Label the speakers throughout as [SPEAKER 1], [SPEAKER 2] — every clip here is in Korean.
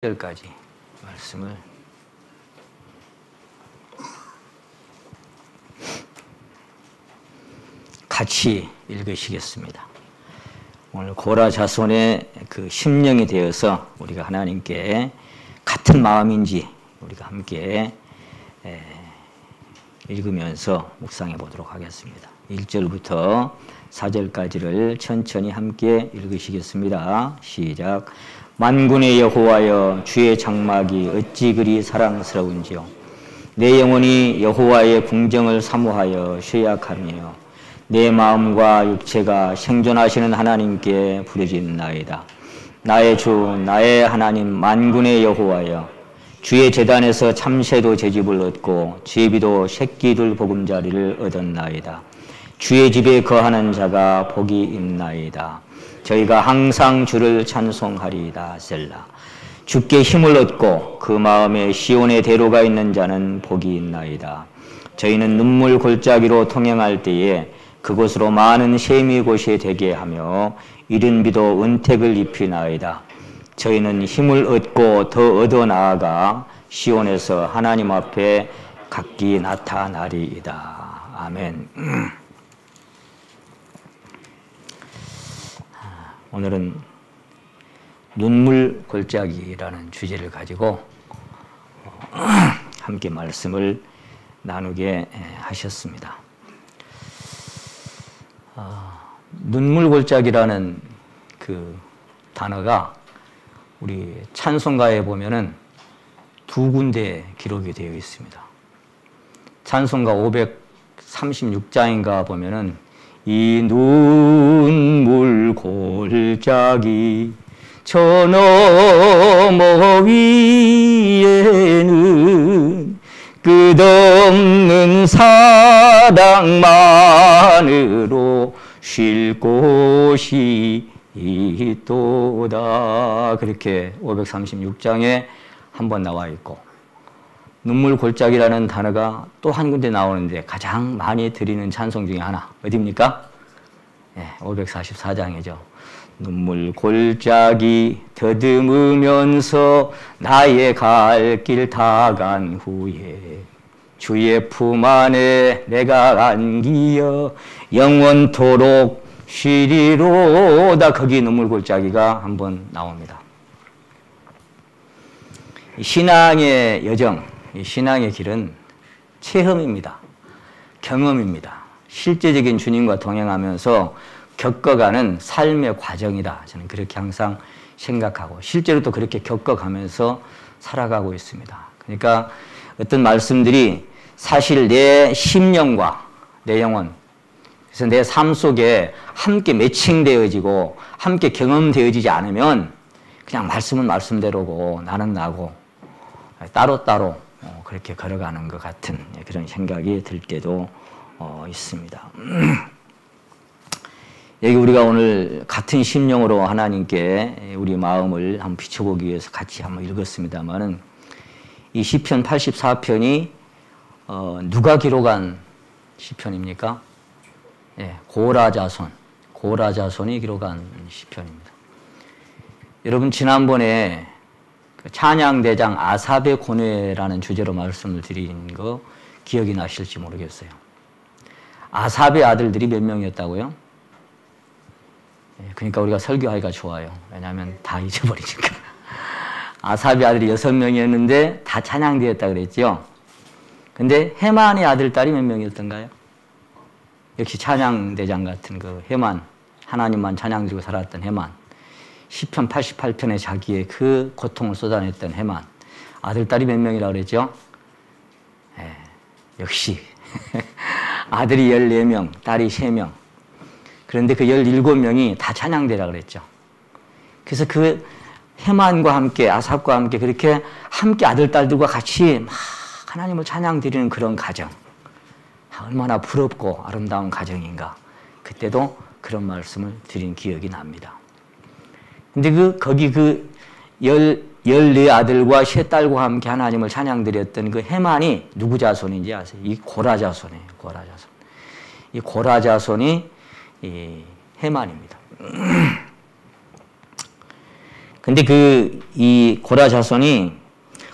[SPEAKER 1] 10절까지 말씀을 같이 읽으시겠습니다. 오늘 고라 자손의 그 심령이 되어서 우리가 하나님께 같은 마음인지 우리가 함께 읽으면서 묵상해 보도록 하겠습니다. 1절부터 4절까지를 천천히 함께 읽으시겠습니다. 시작. 만군의 여호와여, 주의 장막이 어찌 그리 사랑스러운지요. 내 영혼이 여호와의 궁정을 사모하여 쇠약하며 내 마음과 육체가 생존하시는 하나님께 부르짖나이다. 나의 주, 나의 하나님, 만군의 여호와여, 주의 제단에서 참새도 제집을 얻고 제비도 새끼들 보금자리를 얻었나이다. 주의 집에 거하는 자가 복이 있나이다. 저희가 항상 주를 찬송하리이다. 셀라. 주께 힘을 얻고 그 마음에 시온의 대로가 있는 자는 복이 있나이다. 저희는 눈물 골짜기로 통행할 때에 그곳으로 많은 셈이 곳이 되게 하며 이른 비도 은택을 입히나이다. 저희는 힘을 얻고 더 얻어 나아가 시온에서 하나님 앞에 각기 나타나리이다. 아멘. 오늘은 눈물 골짜기라는 주제를 가지고 함께 말씀을 나누게 하셨습니다. 눈물 골짜기라는 그 단어가 우리 찬송가에 보면은 두 군데 기록이 되어 있습니다. 찬송가 536장인가 보면은 이 눈물 골짜기 저 너머 위에는 끝없는 사랑만으로 쉴 곳이 있도다. 그렇게 536장에 한번 나와 있고, 눈물 골짜기라는 단어가 또 한 군데 나오는데 가장 많이 드리는 찬송 중에 하나 어디입니까? 544장이죠. 눈물 골짜기 더듬으면서 나의 갈 길 다 간 후에 주의 품 안에 내가 안기어 영원토록 쉬리로다. 거기 눈물 골짜기가 한번 나옵니다. 신앙의 여정, 신앙의 길은 체험입니다. 경험입니다. 실제적인 주님과 동행하면서 겪어가는 삶의 과정이다. 저는 그렇게 항상 생각하고 실제로 또 그렇게 겪어가면서 살아가고 있습니다. 그러니까 어떤 말씀들이 사실 내 심령과 내 영혼, 그래서 내 삶 속에 함께 매칭되어지고 함께 경험되어지지 않으면 그냥 말씀은 말씀대로고 나는 나고 따로따로 그렇게 걸어가는 것 같은 그런 생각이 들 때도 있습니다. 여기 우리가 오늘 같은 심령으로 하나님께 우리 마음을 한번 비춰보기 위해서 같이 한번 읽었습니다만은 이 시편 84편이 누가 기록한 시편입니까? 고라 자손이 기록한 시편입니다. 여러분 지난번에 찬양대장 아삽의 고뇌라는 주제로 말씀을 드린 거 기억이 나실지 모르겠어요. 아삽의 아들들이 몇 명이었다고요? 그러니까 우리가 설교하기가 좋아요. 왜냐하면 다 잊어버리니까. 아삽의 아들이 6명이었는데 다 찬양되었다 그랬죠. 근데 헤만의 아들, 딸이 몇 명이었던가요? 역시 찬양대장 같은 그 헤만, 하나님만 찬양 드리고 살았던 헤만, 시편 88편에 자기의 그 고통을 쏟아냈던 헤만, 아들, 딸이 몇 명이라고 그랬죠? 역시 아들이 14명, 딸이 3명. 그런데 그 17명이 다 찬양대라 그랬죠. 그래서 그 헤만과 함께, 아삽과 함께 그렇게 함께 아들, 딸들과 같이 막 하나님을 찬양 드리는 그런 가정. 얼마나 부럽고 아름다운 가정인가. 그때도 그런 말씀을 드린 기억이 납니다. 근데 거기 14아들과 3딸과 함께 하나님을 찬양 드렸던 그 헤만이 누구 자손인지 아세요? 이 고라 자손이에요. 고라 자손. 이 고라 자손이 이 헤만입니다. 근데 이 고라 자손이,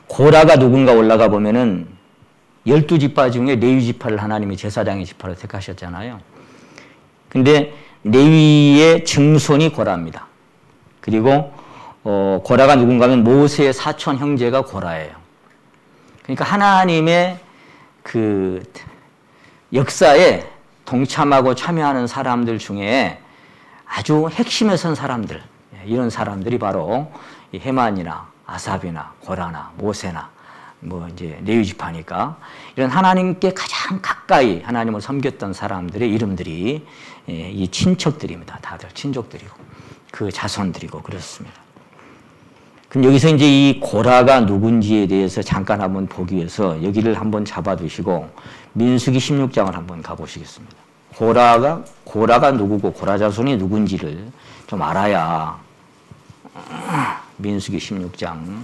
[SPEAKER 1] 고라가 누군가 올라가 보면은 12지파 중에 레위지파를 하나님이 제사장의 지파로 택하셨잖아요. 근데 레위의 증손이 고라입니다. 그리고 고라가 누군가 하면 모세의 사촌 형제가 고라예요. 그러니까 하나님의 그 역사에 동참하고 참여하는 사람들 중에 아주 핵심에 선 사람들, 이런 사람들이 바로 헤만이나 아삽이나 고라나 모세나 뭐 이제 레위지파니까 이런 하나님께 가장 가까이 하나님을 섬겼던 사람들의 이름들이 이 친척들입니다. 다들 친족들이고 그 자손들이고 그렇습니다. 그럼 여기서 이제 이 고라가 누군지에 대해서 잠깐 한번 보기 위해서 여기를 한번 잡아두시고 민수기 16장을 한번 가보시겠습니다. 고라가 누구고 고라 자손이 누군지를 좀 알아야 민수기 16장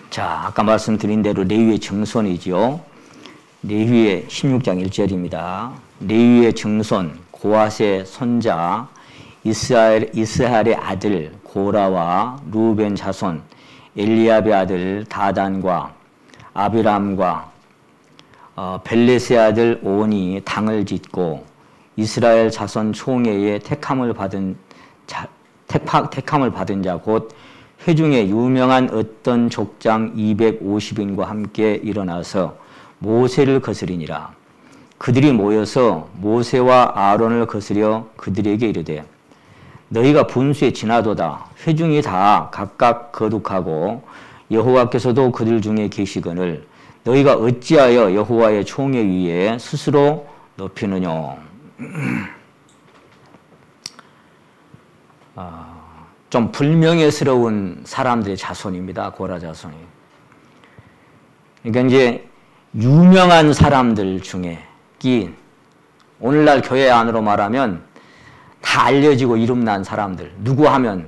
[SPEAKER 1] 자, 아까 말씀드린 대로 레위의 증손이죠. 레위의 16장 1절입니다. 레위의 증손 고핫의 손자 이스라엘의 아들 고라와 루벤 자손 엘리압의 아들 다단과 아비람과 벨렛의 아들 온이 당을 짓고 이스라엘 자손 총회에 택함을 받은 자 곧 회중에 유명한 어떤 족장 250인과 함께 일어나서 모세를 거스리니라. 그들이 모여서 모세와 아론을 거스려 그들에게 이르되 너희가 분수에 지나도다. 회중이 다 각각 거룩하고 여호와께서도 그들 중에 계시거늘 너희가 어찌하여 여호와의 총회 위에 스스로 높이느냐. 좀 불명예스러운 사람들의 자손입니다. 고라 자손이. 그러니까 이제 유명한 사람들 중에 끼인 오늘날 교회 안으로 말하면 다 알려지고 이름난 사람들, 누구 하면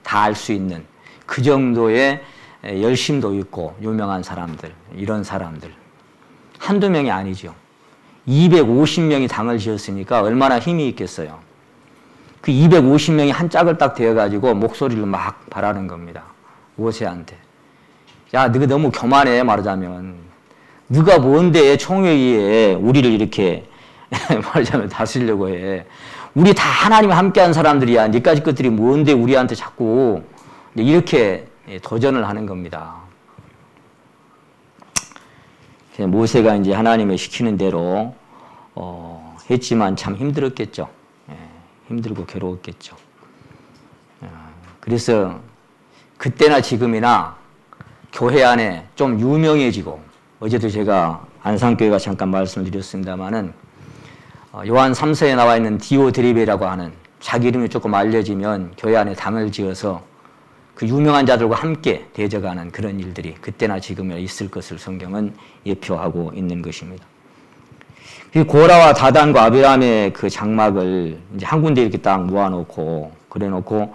[SPEAKER 1] 다 알 수 있는 그 정도의 열심도 있고 유명한 사람들, 이런 사람들 한두 명이 아니죠. 250명이 당을 지었으니까 얼마나 힘이 있겠어요. 그 250명이 한 짝을 딱 대어가지고 목소리를 막 바라는 겁니다. 모세한테. 야, 너가 너무 교만해 말하자면. 너가 뭔데 총회의에 우리를 이렇게 말하자면 다스리려고 해. 우리 다 하나님과 함께한 사람들이야. 니까지 것들이 뭔데 우리한테 자꾸 이렇게 도전을 하는 겁니다. 모세가 이제 하나님의 시키는 대로 했지만 참 힘들었겠죠. 힘들고 괴로웠겠죠. 그래서 그때나 지금이나 교회 안에 좀 유명해지고 어제도 제가 안산교회가 잠깐 말씀을 드렸습니다마는 요한 3서에 나와 있는 디오드리베라고 하는 자기 이름이 조금 알려지면 교회 안에 당을 지어서 그 유명한 자들과 함께 대적하는 그런 일들이 그때나 지금이나 있을 것을 성경은 예표하고 있는 것입니다. 고라와 다단과 아비람의 그 장막을 이제 한 군데 이렇게 딱 모아놓고 그래놓고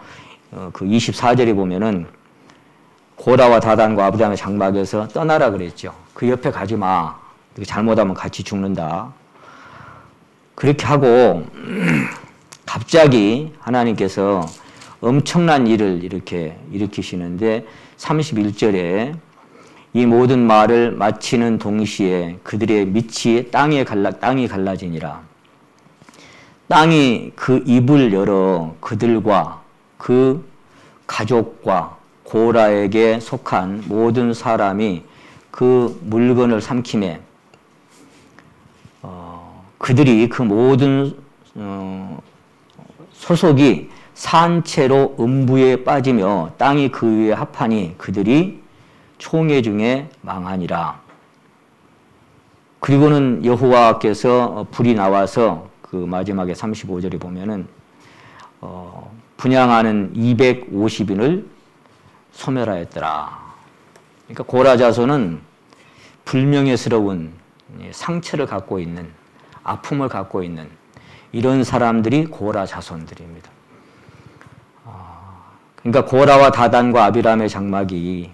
[SPEAKER 1] 그 24절에 보면은 고라와 다단과 아비람의 장막에서 떠나라 그랬죠. 그 옆에 가지 마. 잘못하면 같이 죽는다. 그렇게 하고 갑자기 하나님께서 엄청난 일을 이렇게 일으키시는데 31절에 이 모든 말을 마치는 동시에 그들의 밑이 땅이 갈라지니라. 땅이 그 입을 열어 그들과 그 가족과 고라에게 속한 모든 사람이 그 물건을 삼키매 그들이 그 모든 소속이 산채로 음부에 빠지며 땅이 그 위에 합하니 그들이 총회 중에 망하니라. 그리고는 여호와께서 불이 나와서 그 마지막에 35절에 보면은 분향하는 250인을 소멸하였더라. 그러니까 고라 자손은 불명예스러운 상처를 갖고 있는 아픔을 갖고 있는 이런 사람들이 고라 자손들입니다. 그러니까 고라와 다단과 아비람의 장막이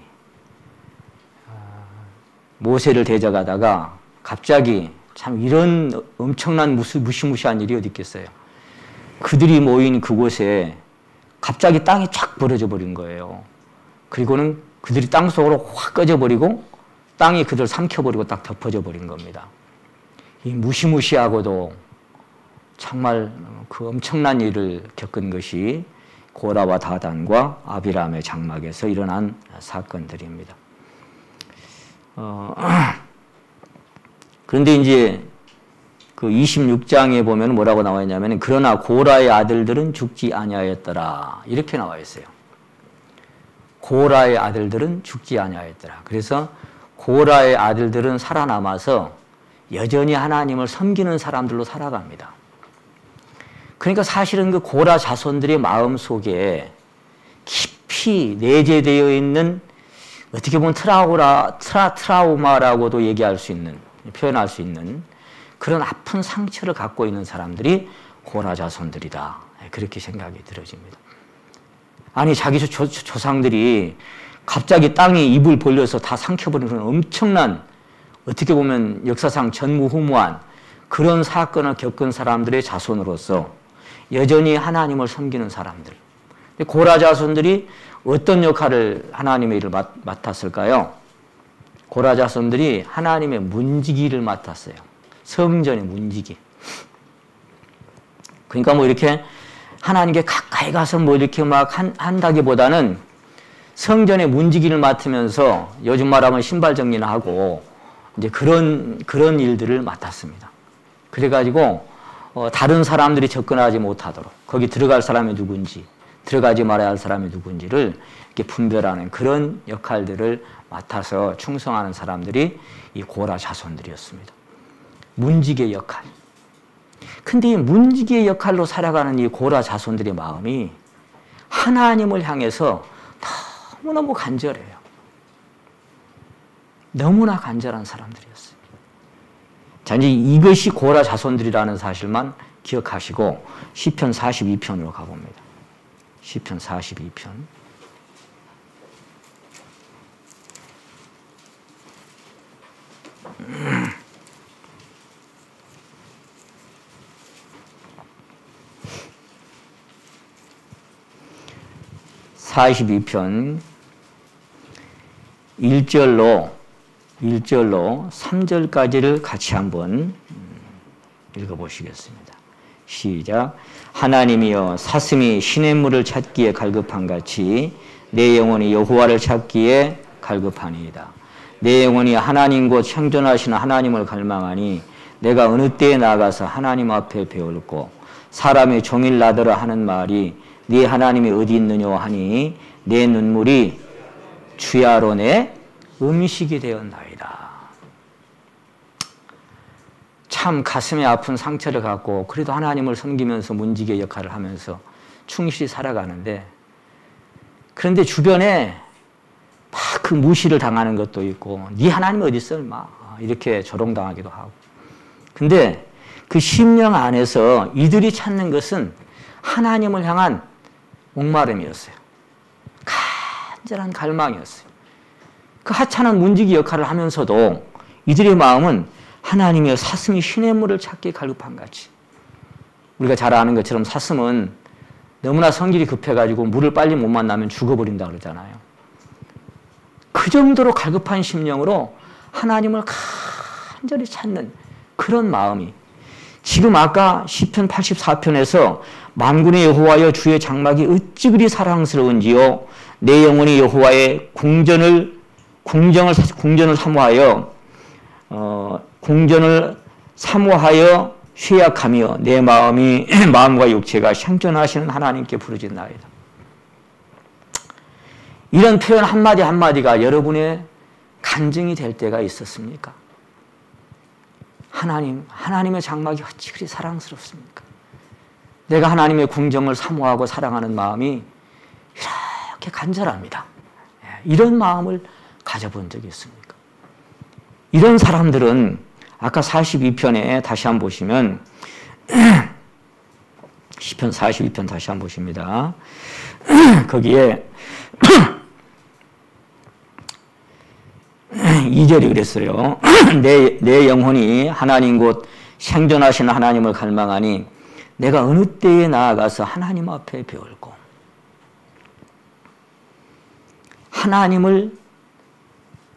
[SPEAKER 1] 모세를 대적하다가 갑자기 참 이런 엄청난 무시무시한 일이 어디 있겠어요. 그들이 모인 그곳에 갑자기 땅이 쫙 벌어져 버린 거예요. 그리고는 그들이 땅속으로 확 꺼져버리고 땅이 그들 삼켜버리고 딱 덮어져 버린 겁니다. 이 무시무시하고도 정말 그 엄청난 일을 겪은 것이 고라와 다단과 아비람의 장막에서 일어난 사건들입니다. 그런데 이제 그 26장에 보면 뭐라고 나와 있냐면 그러나 고라의 아들들은 죽지 아니하였더라 이렇게 나와 있어요. 고라의 아들들은 죽지 아니하였더라. 그래서 고라의 아들들은 살아남아서 여전히 하나님을 섬기는 사람들로 살아갑니다. 그러니까 사실은 그 고라 자손들의 마음속에 깊이 내재되어 있는 어떻게 보면 트라우마라고도 얘기할 수 있는, 표현할 수 있는 그런 아픈 상처를 갖고 있는 사람들이 고라 자손들이다. 그렇게 생각이 들어집니다. 아니 자기 조상들이 갑자기 땅이 입을 벌려서 다 삼켜버리는 그런 엄청난 어떻게 보면 역사상 전무후무한 그런 사건을 겪은 사람들의 자손으로서 여전히 하나님을 섬기는 사람들. 고라 자손들이 어떤 역할을 하나님의 일을 맡았을까요? 고라 자손들이 하나님의 문지기를 맡았어요. 성전의 문지기. 그러니까 뭐 이렇게 하나님께 가까이 가서 뭐 이렇게 막 한다기보다는 성전의 문지기를 맡으면서 요즘 말하면 신발 정리나 하고 이제 그런 일들을 맡았습니다. 그래가지고 다른 사람들이 접근하지 못하도록 거기 들어갈 사람이 누군지 들어가지 말아야 할 사람이 누군지를 이렇게 분별하는 그런 역할들을 맡아서 충성하는 사람들이 이 고라 자손들이었습니다. 문지기의 역할. 근데 이 문지기의 역할로 살아가는 이 고라 자손들의 마음이 하나님을 향해서 너무너무 간절해요. 너무나 간절한 사람들이었어요. 자, 이제 이것이 고라 자손들이라는 사실만 기억하시고 시편 42편으로 가봅니다. 시편 42편. (42편) 1절로 3절까지를 같이 한번 읽어보시겠습니다. 시작. 하나님이여 사슴이 시냇물을 찾기에 갈급한 같이 내 영혼이 여호와를 찾기에 갈급하니이다. 내 영혼이 하나님 곧 창존하시는 하나님을 갈망하니 내가 어느 때에 나가서 하나님 앞에 배울고 사람이 종일 나더러 하는 말이 네 하나님이 어디 있느냐 하니 내 눈물이 주야로 내 음식이 되었나이다. 참 가슴에 아픈 상처를 갖고 그래도 하나님을 섬기면서 문지기의 역할을 하면서 충실히 살아가는데 그런데 주변에 막 그 무시를 당하는 것도 있고 네 하나님이 어디 있어 인마 이렇게 조롱당하기도 하고 근데 그 심령 안에서 이들이 찾는 것은 하나님을 향한 목마름이었어요. 간절한 갈망이었어요. 그 하찮은 문지기 역할을 하면서도 이들의 마음은 하나님의 사슴이 시냇물을 찾기에 갈급한 같이 우리가 잘 아는 것처럼 사슴은 너무나 성질이 급해가지고 물을 빨리 못 만나면 죽어버린다 그러잖아요. 그 정도로 갈급한 심령으로 하나님을 간절히 찾는 그런 마음이 지금 아까 시편 84편에서 만군의 여호와여 주의 장막이 어찌 그리 사랑스러운지요 내 영혼이 여호와의 궁전을 사모하여 쇠약하며 내 마음과 육체가 생존하시는 하나님께 부르짖나이다. 이런 표현 한마디 한마디가 여러분의 간증이 될 때가 있었습니까? 하나님의 장막이 어찌 그리 사랑스럽습니까? 내가 하나님의 궁정을 사모하고 사랑하는 마음이 이렇게 간절합니다. 이런 마음을 가져본 적이 있습니까? 이런 사람들은 아까 42편에 다시 한번 보시면 시편 42편 다시 한번 보십니다. 거기에 2절이 그랬어요. 내 영혼이 하나님 곧 생존하신 하나님을 갈망하니 내가 어느 때에 나아가서 하나님 앞에 배울고 하나님을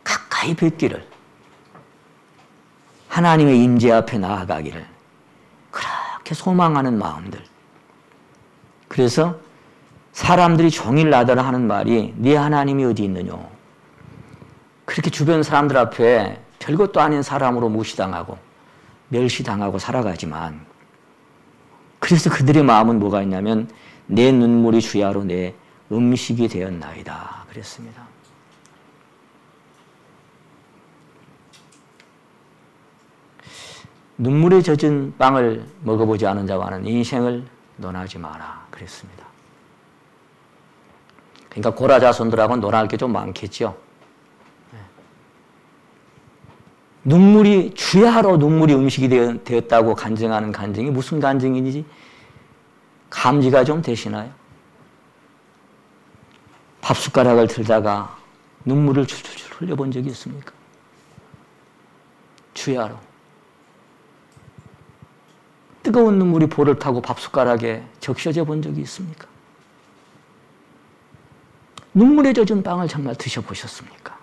[SPEAKER 1] 가까이 뵙기를 하나님의 임재 앞에 나아가기를 그렇게 소망하는 마음들. 그래서 사람들이 종일 나더러 하는 말이 네 하나님이 어디 있느냐. 그렇게 주변 사람들 앞에 별것도 아닌 사람으로 무시당하고 멸시당하고 살아가지만 그래서 그들의 마음은 뭐가 있냐면 내 눈물이 주야로 내 음식이 되었나이다 그랬습니다. 눈물에 젖은 빵을 먹어보지 않은 자와는 인생을 논하지 마라 그랬습니다. 그러니까 고라자손들하고 논할 게 좀 많겠죠. 눈물이 주야로 눈물이 음식이 되었다고 간증하는 간증이 무슨 간증인지 감지가 좀 되시나요? 밥숟가락을 들다가 눈물을 줄줄줄 흘려본 적이 있습니까? 주야로. 뜨거운 눈물이 볼을 타고 밥숟가락에 적셔져 본 적이 있습니까? 눈물에 젖은 빵을 정말 드셔보셨습니까?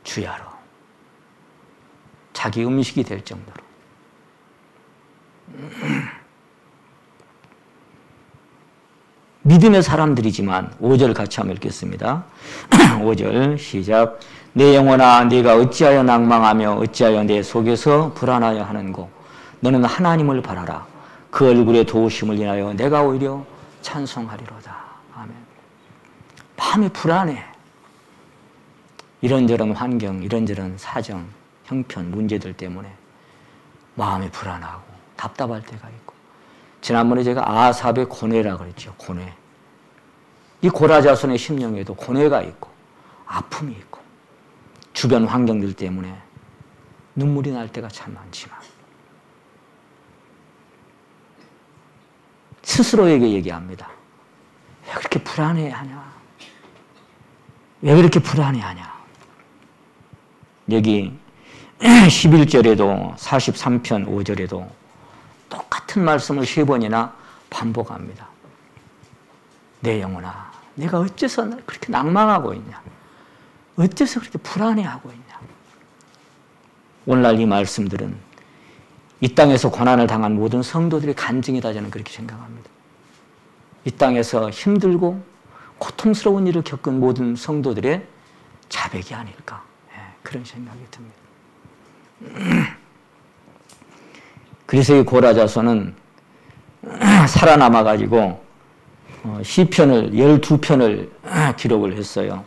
[SPEAKER 1] 주야로. 자기 음식이 될 정도로. 믿음의 사람들이지만 5절 같이 한번 읽겠습니다. 5절 시작. 내 영혼아 네가 어찌하여 낭망하며 어찌하여 내 속에서 불안하여 하는고 너는 하나님을 바라라. 그 얼굴의 도우심을 인하여 내가 오히려 찬송하리로다. 아멘. 마음이 불안해. 이런저런 환경, 이런저런 사정, 형편, 문제들 때문에 마음이 불안하고 답답할 때가 있고 지난번에 제가 아삽의 고뇌라고 그랬죠. 고뇌. 이 고라자손의 심령에도 고뇌가 있고 아픔이 있고 주변 환경들 때문에 눈물이 날 때가 참 많지만 스스로에게 얘기합니다. 왜 그렇게 불안해하냐? 왜 그렇게 불안해하냐? 여기 11절에도 43편 5절에도 똑같은 말씀을 3번이나 반복합니다. 내 영혼아, 내가 어째서 그렇게 낭망하고 있냐? 어째서 그렇게 불안해하고 있냐? 오늘날 이 말씀들은 이 땅에서 고난을 당한 모든 성도들의 간증이다 저는 그렇게 생각합니다. 이 땅에서 힘들고 고통스러운 일을 겪은 모든 성도들의 자백이 아닐까 그런 생각이 듭니다. 그래서 이 고라자손은 살아남아가지고 시편을 12편을 기록을 했어요.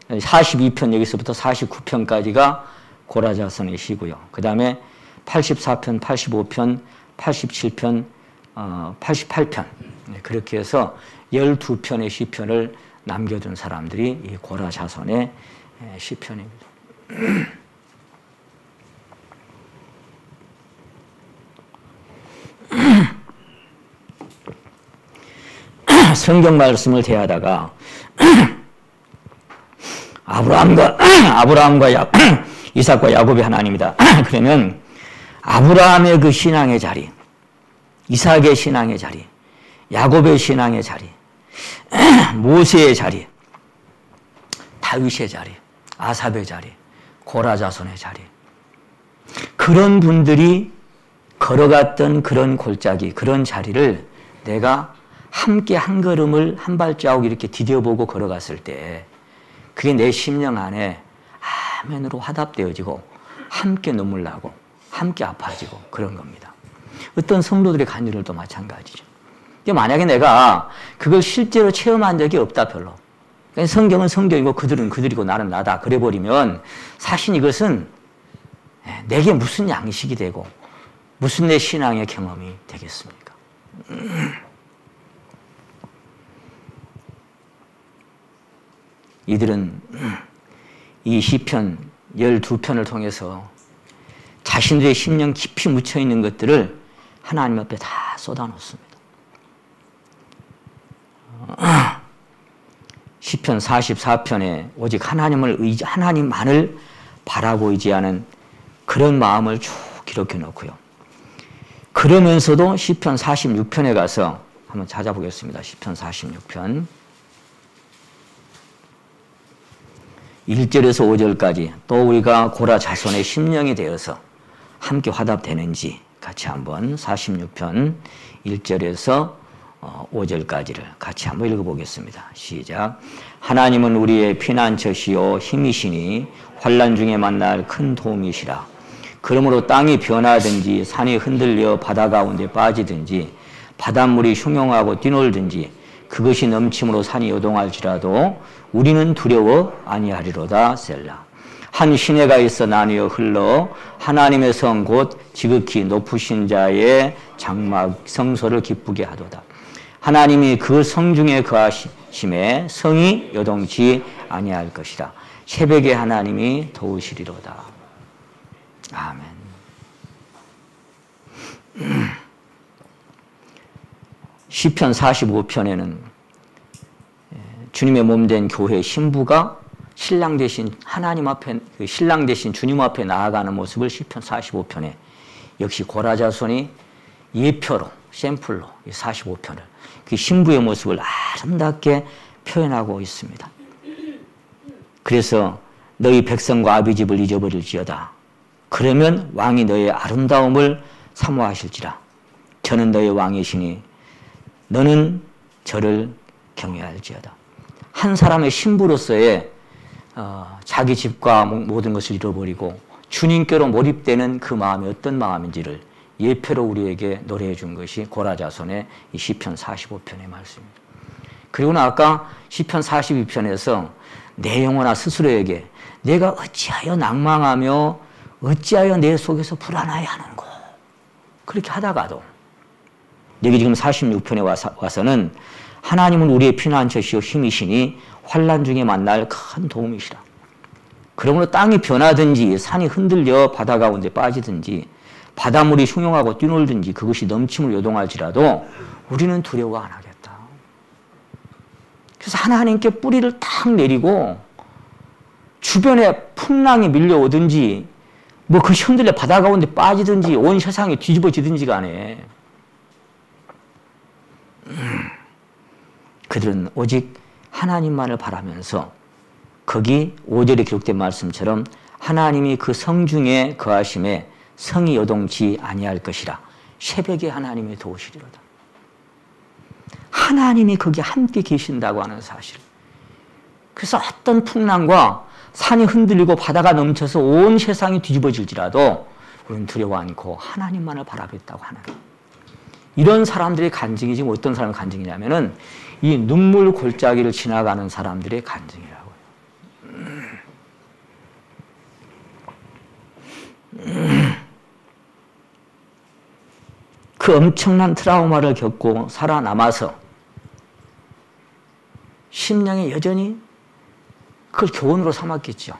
[SPEAKER 1] 42편 여기서부터 49편까지가 고라자손의 시고요. 그 다음에 84편, 85편, 87편, 88편 그렇게 해서 12편의 시편을 남겨둔 사람들이 이 고라자손의 시편입니다. 성경 말씀을 대하다가 아브라함과 이삭과 야곱의 하나님이다. 그러면 아브라함의 그 신앙의 자리, 이삭의 신앙의 자리, 야곱의 신앙의 자리, 모세의 자리, 다윗의 자리, 아삽의 자리, 고라자손의 자리. 그런 분들이 걸어갔던 그런 골짜기, 그런 자리를 내가 함께 한 걸음을 한 발자국 이렇게 디뎌보고 걸어갔을 때 그게 내 심령 안에 아멘으로 화답되어지고 함께 눈물 나고 함께 아파지고 그런 겁니다. 어떤 성도들의 간증들도 마찬가지죠. 근데 만약에 내가 그걸 실제로 체험한 적이 없다 별로. 성경은 성경이고 그들은 그들이고 나는 나다 그래버리면 사실 이것은 내게 무슨 양식이 되고 무슨 내 신앙의 경험이 되겠습니까? 이들은 이 시편 12편을 통해서 자신들의 심령 깊이 묻혀있는 것들을 하나님 앞에 다 쏟아놓습니다. 시편 44편에 오직 하나님만을 바라고 의지하는 그런 마음을 쭉 기록해 놓고요. 그러면서도 시편 46편에 가서 한번 찾아보겠습니다. 시편 46편 1절에서 5절까지 또 우리가 고라 자손의 심령이 되어서 함께 화답되는지 같이 한번 46편 1절에서 5절까지를 같이 한번 읽어보겠습니다. 시작. 하나님은 우리의 피난처시요 힘이시니 환난 중에 만날 큰 도움이시라. 그러므로 땅이 변하든지 산이 흔들려 바다 가운데 빠지든지 바닷물이 흉용하고 뛰놀든지 그것이 넘침으로 산이 요동할지라도 우리는 두려워 아니하리로다. 셀라. 한 시내가 있어 나뉘어 흘러 하나님의 성 곧 지극히 높으신 자의 장막 성소를 기쁘게 하도다. 하나님이 그 성 중에 거하심에 성이 요동치 아니할 것이라. 새벽에 하나님이 도우시리로다. 아멘. 시편 45편에는 주님의 몸된 교회 신부가 신랑 대신 하나님 앞에, 신랑 대신 주님 앞에 나아가는 모습을 시편 45편에 역시 고라 자손이 예표로, 샘플로 45편을 그 신부의 모습을 아름답게 표현하고 있습니다. 그래서 너희 백성과 아비 집을 잊어버릴지어다. 그러면 왕이 너의 아름다움을 사모하실지라. 저는 너의 왕이시니 너는 저를 경외할지어다. 한 사람의 신부로서의 자기 집과 모든 것을 잃어버리고 주님께로 몰입되는 그 마음이 어떤 마음인지를 예표로 우리에게 노래해 준 것이 고라 자손의 이 시편 45편의 말씀입니다. 그리고는 아까 시편 42편에서 내 영혼아 스스로에게 내가 어찌하여 낭망하며 어찌하여 내 속에서 불안하여 하는고 그렇게 하다가도 여기 지금 46편에 와서는 하나님은 우리의 피난처시요 힘이시니 환난 중에 만날 큰 도움이시라. 그러므로 땅이 변하든지 산이 흔들려 바다 가운데 빠지든지 바닷물이 흉용하고 뛰놀든지 그것이 넘침으로 요동할지라도 우리는 두려워 안 하겠다. 그래서 하나님께 뿌리를 탁 내리고 주변에 풍랑이 밀려오든지 뭐 그 흔들려 바다 가운데 빠지든지 온 세상이 뒤집어지든지 간에 그들은 오직 하나님만을 바라면서 거기 5절에 기록된 말씀처럼 하나님이 그 성 중에 거하심에 성이 요동치 아니할 것이라. 새벽에 하나님이 도우시리로다. 하나님이 거기 함께 계신다고 하는 사실. 그래서 어떤 풍랑과 산이 흔들리고 바다가 넘쳐서 온 세상이 뒤집어질지라도 우리는 두려워 않고 하나님만을 바라겠다고 하는 이런 사람들의 간증이 지금 어떤 사람의 간증이냐면은 이 눈물 골짜기를 지나가는 사람들의 간증이라고요. 그 엄청난 트라우마를 겪고 살아남아서 심령이 여전히 그걸 교훈으로 삼았겠죠.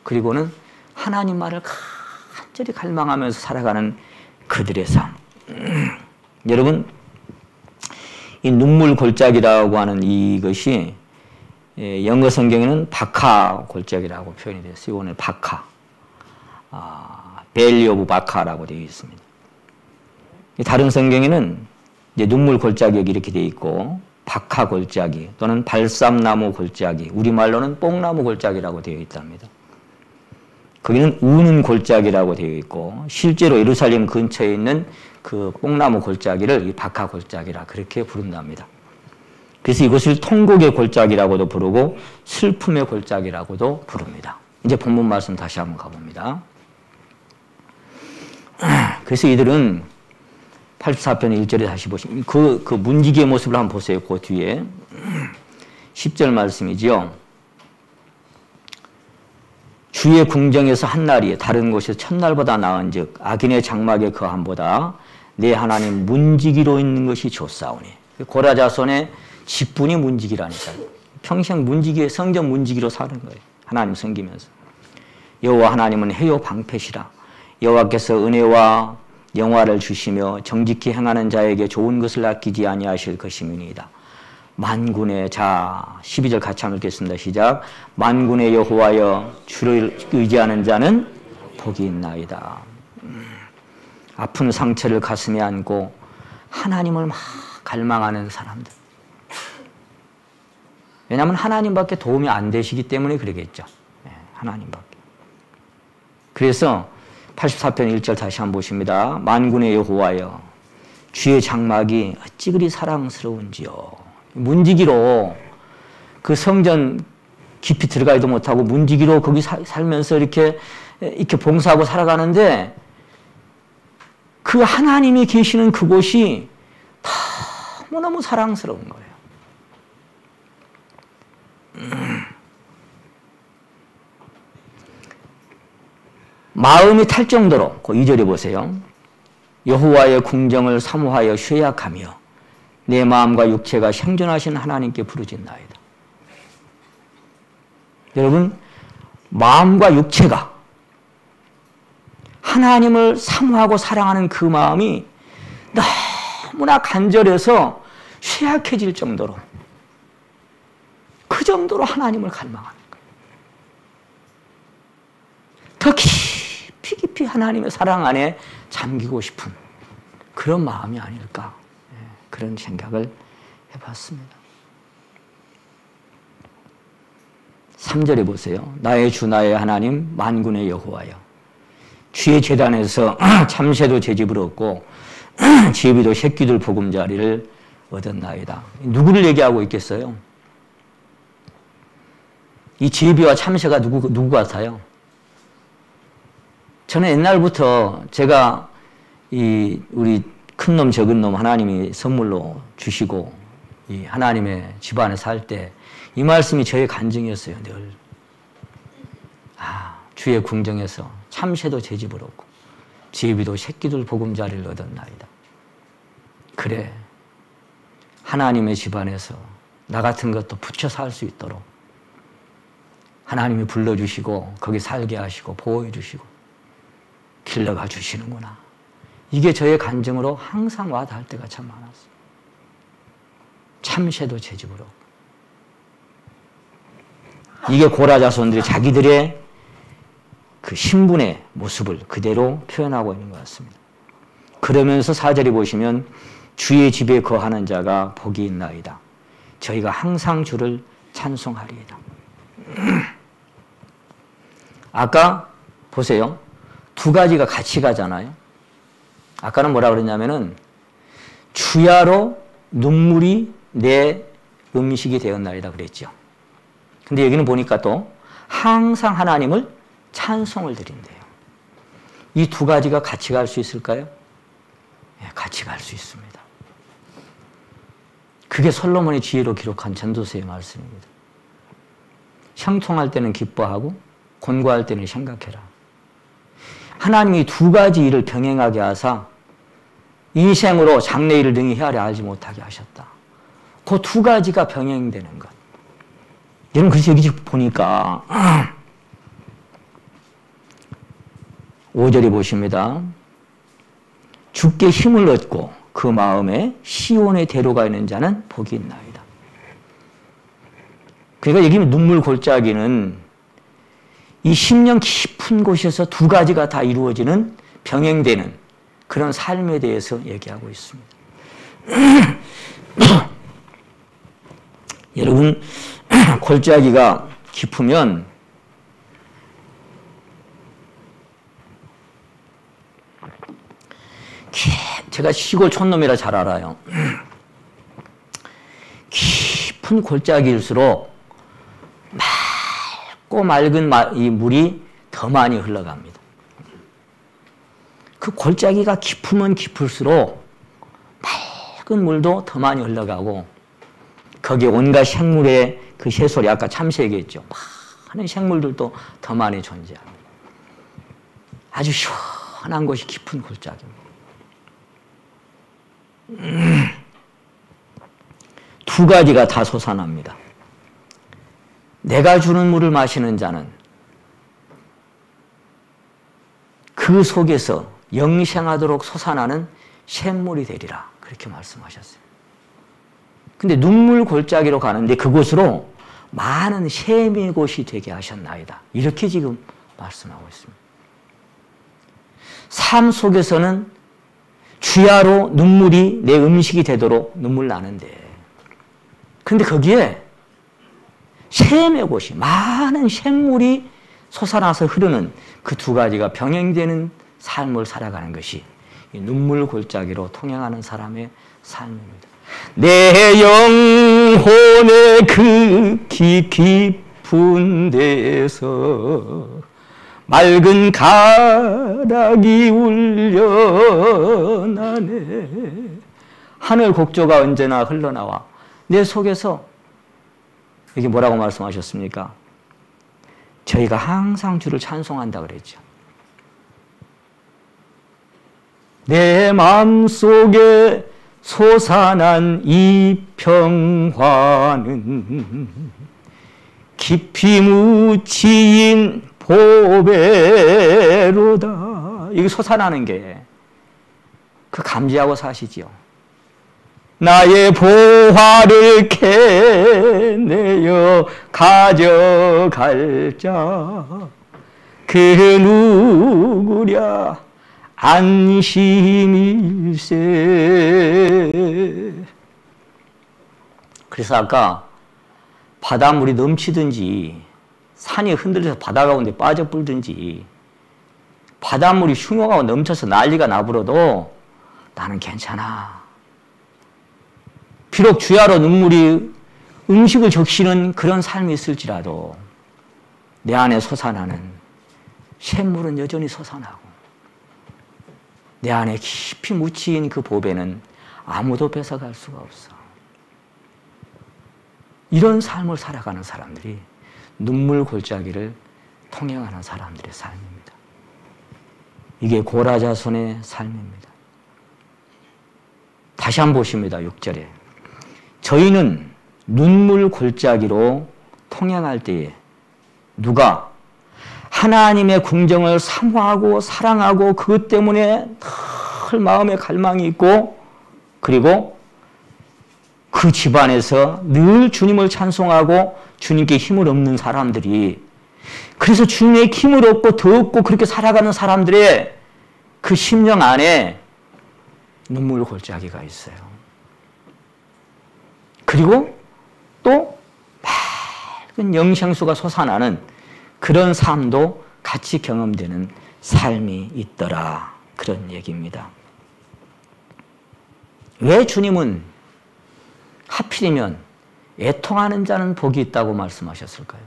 [SPEAKER 1] 그리고는 하나님만을 간절히 갈망하면서 살아가는 그들의 삶. 여러분, 이 눈물 골짜기라고 하는 이것이 영어 성경에는 바카 골짜기라고 표현이 됐어요. 오늘 바카, 밸리 오브 바카라고 되어 있습니다. 다른 성경에는 이제 눈물 골짜기 이렇게 되어 있고 바카 골짜기 또는 발삼나무 골짜기, 우리말로는 뽕나무 골짜기라고 되어 있답니다. 거기는 우는 골짜기라고 되어 있고 실제로 예루살렘 근처에 있는 그 뽕나무 골짜기를 이 바카 골짜기라 그렇게 부른답니다. 그래서 이것을 통곡의 골짜기라고도 부르고 슬픔의 골짜기라고도 부릅니다. 이제 본문 말씀 다시 한번 가봅니다. 그래서 이들은 84편 1절에 다시 보시면 그 문지기의 모습을 한번 보세요. 그 뒤에 10절 말씀이지요. 주의 궁정에서 한날이 다른 곳에서 첫날보다 나은즉 악인의 장막에 거함보다 내 하나님 문지기로 있는 것이 좋사오니. 고라 자손의 직분이 문지기라니까요. 평생 문지기에 성전 문지기로 사는 거예요. 하나님 섬기면서. 여호와 하나님은 해요 방패시라. 여호와께서 은혜와 영화를 주시며 정직히 행하는 자에게 좋은 것을 아끼지 아니하실 것임이니이다. 만군의, 자 12절 같이 한번 읽겠습니다. 시작. 만군의 여호와여 주를 의지하는 자는 복이 있나이다. 아픈 상처를 가슴에 안고 하나님을 막 갈망하는 사람들. 왜냐하면 하나님밖에 도움이 안 되시기 때문에 그러겠죠. 하나님밖에. 그래서 84편 1절 다시 한번 보십니다. 만군의 여호와여 주의 장막이 어찌 그리 사랑스러운지요. 문지기로 그 성전 깊이 들어가지도 못하고 문지기로 거기 살면서 이렇게 봉사하고 살아가는데 그 하나님이 계시는 그곳이 너무너무 사랑스러운 거예요. 마음이 탈 정도로, 그 2절에 보세요. 여호와의 궁정을 사모하여 쇠약하며 내 마음과 육체가 생존하신 하나님께 부르짖나이다. 여러분, 마음과 육체가 하나님을 사모하고 사랑하는 그 마음이 너무나 간절해서 쇠약해질 정도로, 그 정도로 하나님을 갈망하는 거예요. 더 깊이 하나님의 사랑 안에 잠기고 싶은 그런 마음이 아닐까, 그런 생각을 해봤습니다. 3절에 보세요. 나의 주 나의 하나님 만군의 여호와여 주의 제단에서 참새도 제 집을 얻고 제비도 새끼들 보금자리를 얻었나이다. 누구를 얘기하고 있겠어요? 이 제비와 참새가 누구 같아요? 저는 옛날부터 제가 우리 큰 놈 적은 놈 하나님이 선물로 주시고 이 하나님의 집안에 살 때 이 말씀이 저의 간증이었어요. 늘. 주의 궁정에서 참새도 제 집을 얻고 제비도 새끼들 보금자리를 얻었나이다. 그래, 하나님의 집안에서 나 같은 것도 붙여 살 수 있도록 하나님이 불러주시고 거기 살게 하시고 보호해 주시고 길러가 주시는구나. 이게 저의 간증으로 항상 와 닿을 때가 참 많았어요. 참새도 제 집으로. 이게 고라 자손들이 자기들의 그 신분의 모습을 그대로 표현하고 있는 것 같습니다. 그러면서 4절에 보시면 주의 집에 거하는 자가 복이 있나이다. 저희가 항상 주를 찬송하리이다. 아까 보세요. 두 가지가 같이 가잖아요. 아까는 뭐라 그랬냐면은 주야로 눈물이 내 음식이 되었나이다 그랬죠. 근데 여기는 보니까 또 항상 하나님을 찬송을 드린대요. 이 두 가지가 같이 갈 수 있을까요? 네, 같이 갈 수 있습니다. 그게 솔로몬의 지혜로 기록한 전도서의 말씀입니다. 형통할 때는 기뻐하고 곤고할 때는 생각해라. 하나님이 두 가지 일을 병행하게 하사 인생으로 장래일을 능히 헤아려 알지 못하게 하셨다. 그 두 가지가 병행되는 것. 여러분, 그래서 여기 보니까 5절에 보십니다. 주께 힘을 얻고 그 마음에 시온의 대로가 있는 자는 복이 있나이다. 그러니까 여기 눈물 골짜기는 이 심령 깊은 곳에서 두 가지가 다 이루어지는 병행되는 그런 삶에 대해서 얘기하고 있습니다. 여러분, 골짜기가 깊으면 제가 시골 촌놈이라 잘 알아요. 깊은 골짜기일수록 맑고 맑은 이 물이 더 많이 흘러갑니다. 그 골짜기가 깊으면 깊을수록 맑은 물도 더 많이 흘러가고 거기에 온갖 생물의 그 새소리, 아까 참새 얘기했죠. 많은 생물들도 더 많이 존재합니다. 아주 시원한 곳이 깊은 골짜기입니다. 두 가지가 다 솟아납니다. 내가 주는 물을 마시는 자는 그 속에서 영생하도록 솟아나는 샘물이 되리라. 그렇게 말씀하셨어요. 근데 눈물 골짜기로 가는데 그곳으로 많은 셈의 곳이 되게 하셨나이다. 이렇게 지금 말씀하고 있습니다. 삶 속에서는 주야로 눈물이 내 음식이 되도록 눈물 나는데, 근데 거기에 셈의 곳이, 많은 샘물이 솟아나서 흐르는 그 두 가지가 병행되는 삶을 살아가는 것이 눈물 골짜기로 통행하는 사람의 삶입니다. 내 영혼의 그 깊은 데서 맑은 가락이 울려나네. 하늘 곡조가 언제나 흘러나와 내 속에서, 이게 뭐라고 말씀하셨습니까? 저희가 항상 주를 찬송한다 그랬죠. 내 마음속에 솟아난 이 평화는 깊이 묻힌 보배로다. 이게 솟아나는 게 그 감지하고 사시지요. 나의 보화를 캐내어 가져갈 자 그 누구랴 안심일세. 그래서 아까 바닷물이 넘치든지 산이 흔들려서 바다 가운데 빠져 불든지 바닷물이 흉흉하고 넘쳐서 난리가 나불어도 나는 괜찮아. 비록 주야로 눈물이 음식을 적시는 그런 삶이 있을지라도 내 안에 솟아나는 샘물은 여전히 솟아나고 내 안에 깊이 묻힌 그 보배는 아무도 뺏어갈 수가 없어. 이런 삶을 살아가는 사람들이 눈물 골짜기를 통행하는 사람들의 삶입니다. 이게 고라자손의 삶입니다. 다시 한번 보십니다. 6절에 저희는 눈물 골짜기로 통행할 때에 누가 하나님의 궁정을 사모하고 사랑하고 그것 때문에 늘 마음에 갈망이 있고 그리고 그 집안에서 늘 주님을 찬송하고 주님께 힘을 얻는 사람들이, 그래서 주님의 힘을 얻고 더 얻고 그렇게 살아가는 사람들의 그 심령 안에 눈물 골짜기가 있어요. 그리고 또 맑은 영생수가 솟아나는 그런 삶도 같이 경험되는 삶이 있더라. 그런 얘기입니다. 왜 주님은 하필이면 애통하는 자는 복이 있다고 말씀하셨을까요?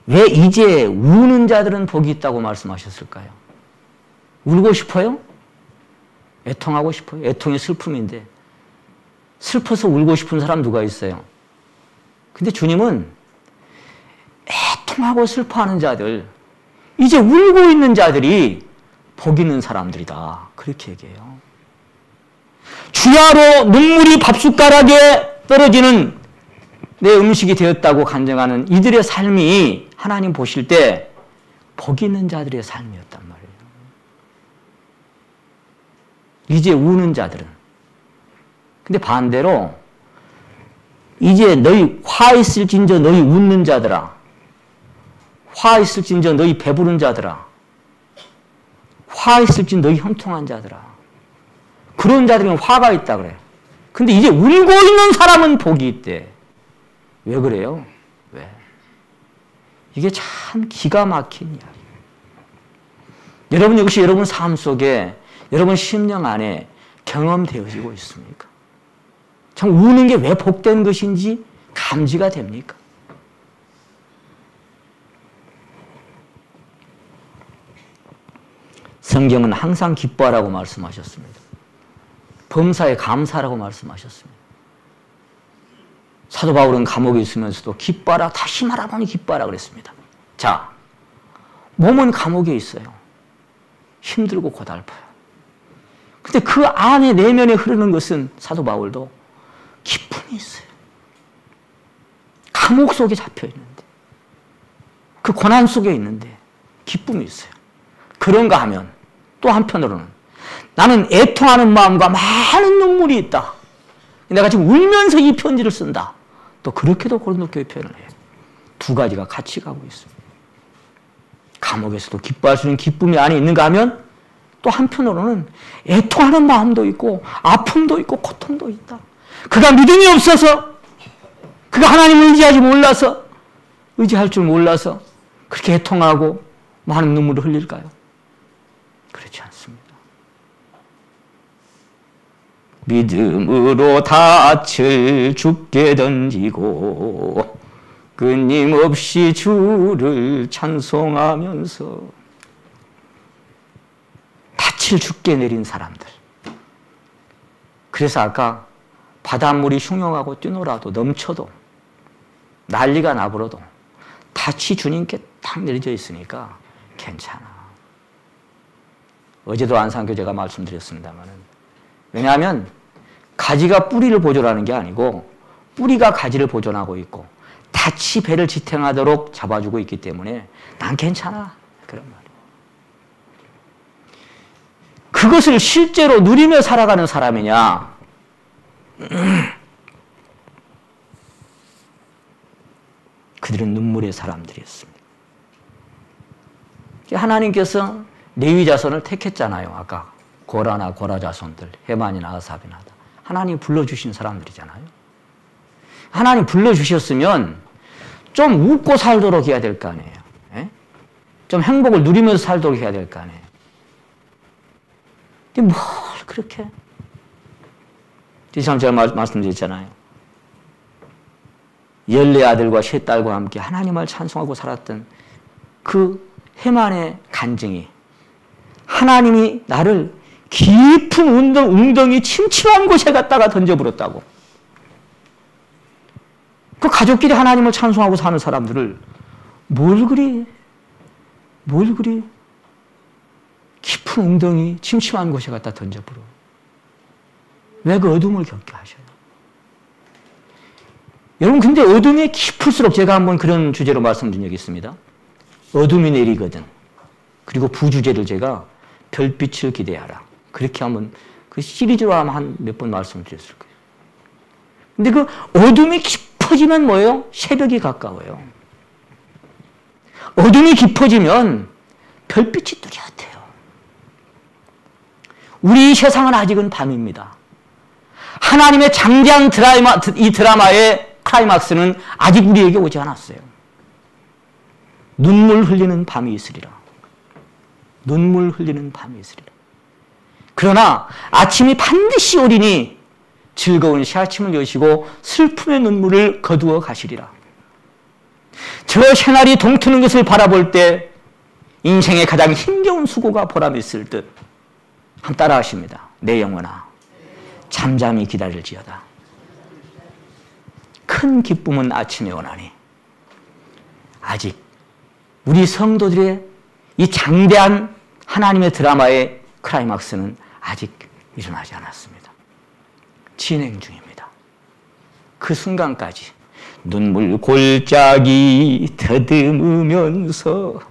[SPEAKER 1] 왜 이제 우는 자들은 복이 있다고 말씀하셨을까요? 울고 싶어요? 애통하고 싶어요? 애통이 슬픔인데 슬퍼서 울고 싶은 사람 누가 있어요? 근데 주님은 애통하고 슬퍼하는 자들, 이제 울고 있는 자들이 복 있는 사람들이다. 그렇게 얘기해요. 주야로 눈물이 밥숟가락에 떨어지는 내 음식이 되었다고 간증하는 이들의 삶이 하나님 보실 때 복 있는 자들의 삶이었단 말이에요. 이제 우는 자들은. 근데 반대로 이제 너희 화 있을진저 너희 웃는 자들아, 화 있을진저 너희 배부른 자들아, 화 있을진 너희 형통한 자들아. 그런 자들은 화가 있다 그래요. 근데 이제 울고 있는 사람은 복이 있대. 왜 그래요? 왜? 이게 참 기가 막힌 이야기. 여러분 역시 여러분 삶 속에 여러분 심령 안에 경험되어지고 있습니까? 참 우는 게 왜 복된 것인지 감지가 됩니까? 성경은 항상 기뻐하라고 말씀하셨습니다. 범사에 감사라고 말씀하셨습니다. 사도 바울은 감옥에 있으면서도 기뻐하라, 다시 말하노니 기뻐하라 그랬습니다. 자, 몸은 감옥에 있어요. 힘들고 고달퍼요. 근데 그 안에 내면에 흐르는 것은 사도 바울도 기쁨이 있어요. 감옥 속에 잡혀 있는데, 그 고난 속에 있는데 기쁨이 있어요. 그런가 하면 또 한편으로는 나는 애통하는 마음과 많은 눈물이 있다. 내가 지금 울면서 이 편지를 쓴다. 또 그렇게도 고린도교회 표현을 해요. 두 가지가 같이 가고 있습니다. 감옥에서도 기뻐할 수 있는 기쁨이 안에 있는가 하면 또 한편으로는 애통하는 마음도 있고 아픔도 있고 고통도 있다. 그가 믿음이 없어서, 그가 하나님을 의지할 줄 몰라서 그렇게 애통하고 많은 눈물을 흘릴까요? 그렇지 않습니다. 믿음으로 닻을 죽게 던지고 끊임없이 주를 찬송하면서 닻을 죽게 내린 사람들. 그래서 아까 바닷물이 흉흉하고 뛰놀아도 넘쳐도 난리가 나버려도 닻이 주님께 딱 내려져 있으니까 괜찮아. 어제도 안산교제가 말씀드렸습니다만, 왜냐하면 가지가 뿌리를 보존하는 게 아니고 뿌리가 가지를 보존하고 있고 닻이 배를 지탱하도록 잡아주고 있기 때문에 난 괜찮아. 그런 말이에요. 그것을 실제로 누리며 살아가는 사람이냐? 그들은 눈물의 사람들이었습니다. 하나님께서 레위 자손을 택했잖아요. 아까 고라나 고라 자손들, 헤만이나 아삽이나 하나님이 불러주신 사람들이잖아요. 하나님 불러주셨으면 좀 웃고 살도록 해야 될 거 아니에요. 예? 좀 행복을 누리면서 살도록 해야 될 거 아니에요. 근데 뭘 그렇게. 지금 제가 말씀드렸잖아요. 14아들과 3딸과 함께 하나님을 찬송하고 살았던 그 헤만의 간증이, 하나님이 나를 깊은 웅덩이 침침한 곳에 갖다가 던져버렸다고. 그 가족끼리 하나님을 찬송하고 사는 사람들을 뭘 그리 깊은 웅덩이 침침한 곳에 갖다 던져버려. 왜 그 어둠을 겪게 하셔요? 여러분, 근데 어둠이 깊을수록, 제가 한번 그런 주제로 말씀드린 적이 있습니다. 어둠이 내리거든. 그리고 부주제를 제가 별빛을 기대하라. 그렇게 한번 그 시리즈로 한 몇 번 말씀을 드렸을 거예요. 근데 그 어둠이 깊어지면 뭐예요? 새벽이 가까워요. 어둠이 깊어지면 별빛이 뚜렷해요. 우리 세상은 아직은 밤입니다. 하나님의 장대한 이 드라마의 클라이막스는 아직 우리에게 오지 않았어요. 눈물 흘리는 밤이 있으리라. 눈물 흘리는 밤이 있으리라. 그러나 아침이 반드시 오리니 즐거운 새아침을 여시고 슬픔의 눈물을 거두어 가시리라. 저 새날이 동트는 것을 바라볼 때 인생의 가장 힘겨운 수고가 보람있을 듯. 한번 따라 하십니다. 내 영혼아, 잠잠히 기다릴지어다. 큰 기쁨은 아침에 오나니. 아직 우리 성도들의 이 장대한 하나님의 드라마의 클라이막스는 아직 일어나지 않았습니다. 진행 중입니다. 그 순간까지 눈물 골짜기 더듬으면서,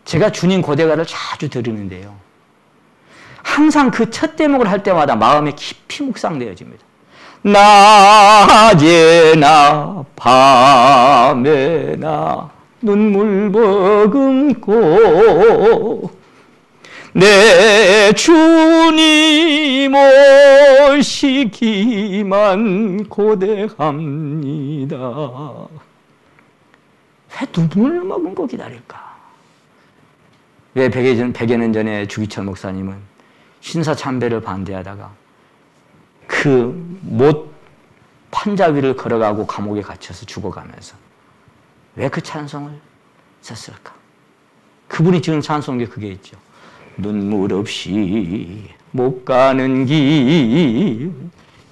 [SPEAKER 1] 제가 주님 고대가를 자주 들으는데요, 항상 그 첫 대목을 할 때마다 마음에 깊이 묵상되어집니다. 낮에나 밤에나 눈물 머금고 내 주님 오시기만 고대합니다. 왜 눈물 머금고 기다릴까? 왜 100여 년 전에 주기철 목사님은 신사참배를 반대하다가 그 못 판자 위를 걸어가고 감옥에 갇혀서 죽어가면서 왜 그 찬송을 썼을까? 그분이 지은 찬송에 그게 있죠. 눈물 없이 못 가는 길,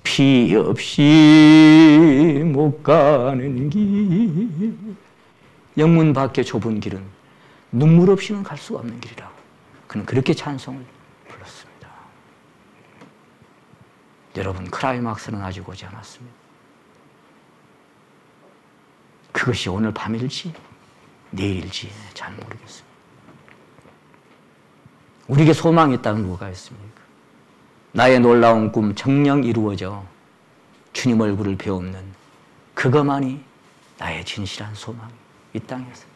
[SPEAKER 1] 피 없이 못 가는 길, 영문 밖의 좁은 길은 눈물 없이는 갈 수가 없는 길이라고. 그는 그렇게 찬송을 불렀습니다. 여러분, 클라이막스는 아직 오지 않았습니다. 그것이 오늘 밤일지 내일일지 잘 모르겠습니다. 우리에게 소망이 있다면 뭐가 있습니까? 나의 놀라운 꿈 정녕 이루어져 주님 얼굴을 배우는 그것만이 나의 진실한 소망이 이 땅에서.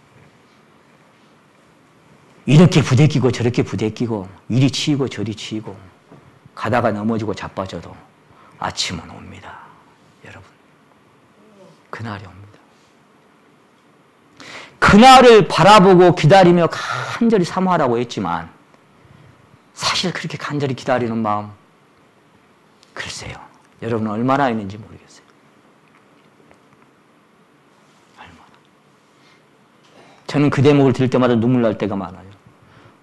[SPEAKER 1] 이렇게 부대끼고 저렇게 부대끼고 이리 치이고 저리 치이고 가다가 넘어지고 자빠져도 아침은 옵니다. 여러분, 그날이 옵니다. 그날을 바라보고 기다리며 간절히 사모하라고 했지만 사실 그렇게 간절히 기다리는 마음 글쎄요. 여러분은 얼마나 있는지 모르겠어요. 얼마나. 저는 그 대목을 들을 때마다 눈물 날 때가 많아요.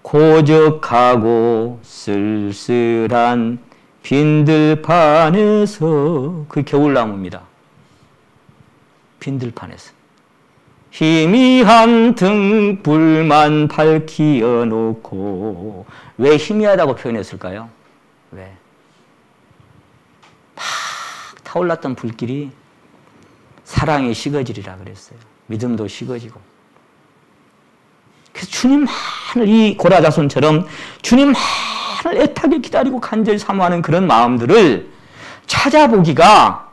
[SPEAKER 1] 고적하고 쓸쓸한 빈들판에서, 그 겨울나무입니다. 빈들판에서 희미한 등불만 밝히어 놓고. 왜 희미하다고 표현했을까요? 왜? 막 타올랐던 불길이 사랑이 식어지리라 그랬어요. 믿음도 식어지고. 그래서 주님만을, 이 고라자손처럼 주님만을 애타게 기다리고 간절히 사모하는 그런 마음들을 찾아보기가,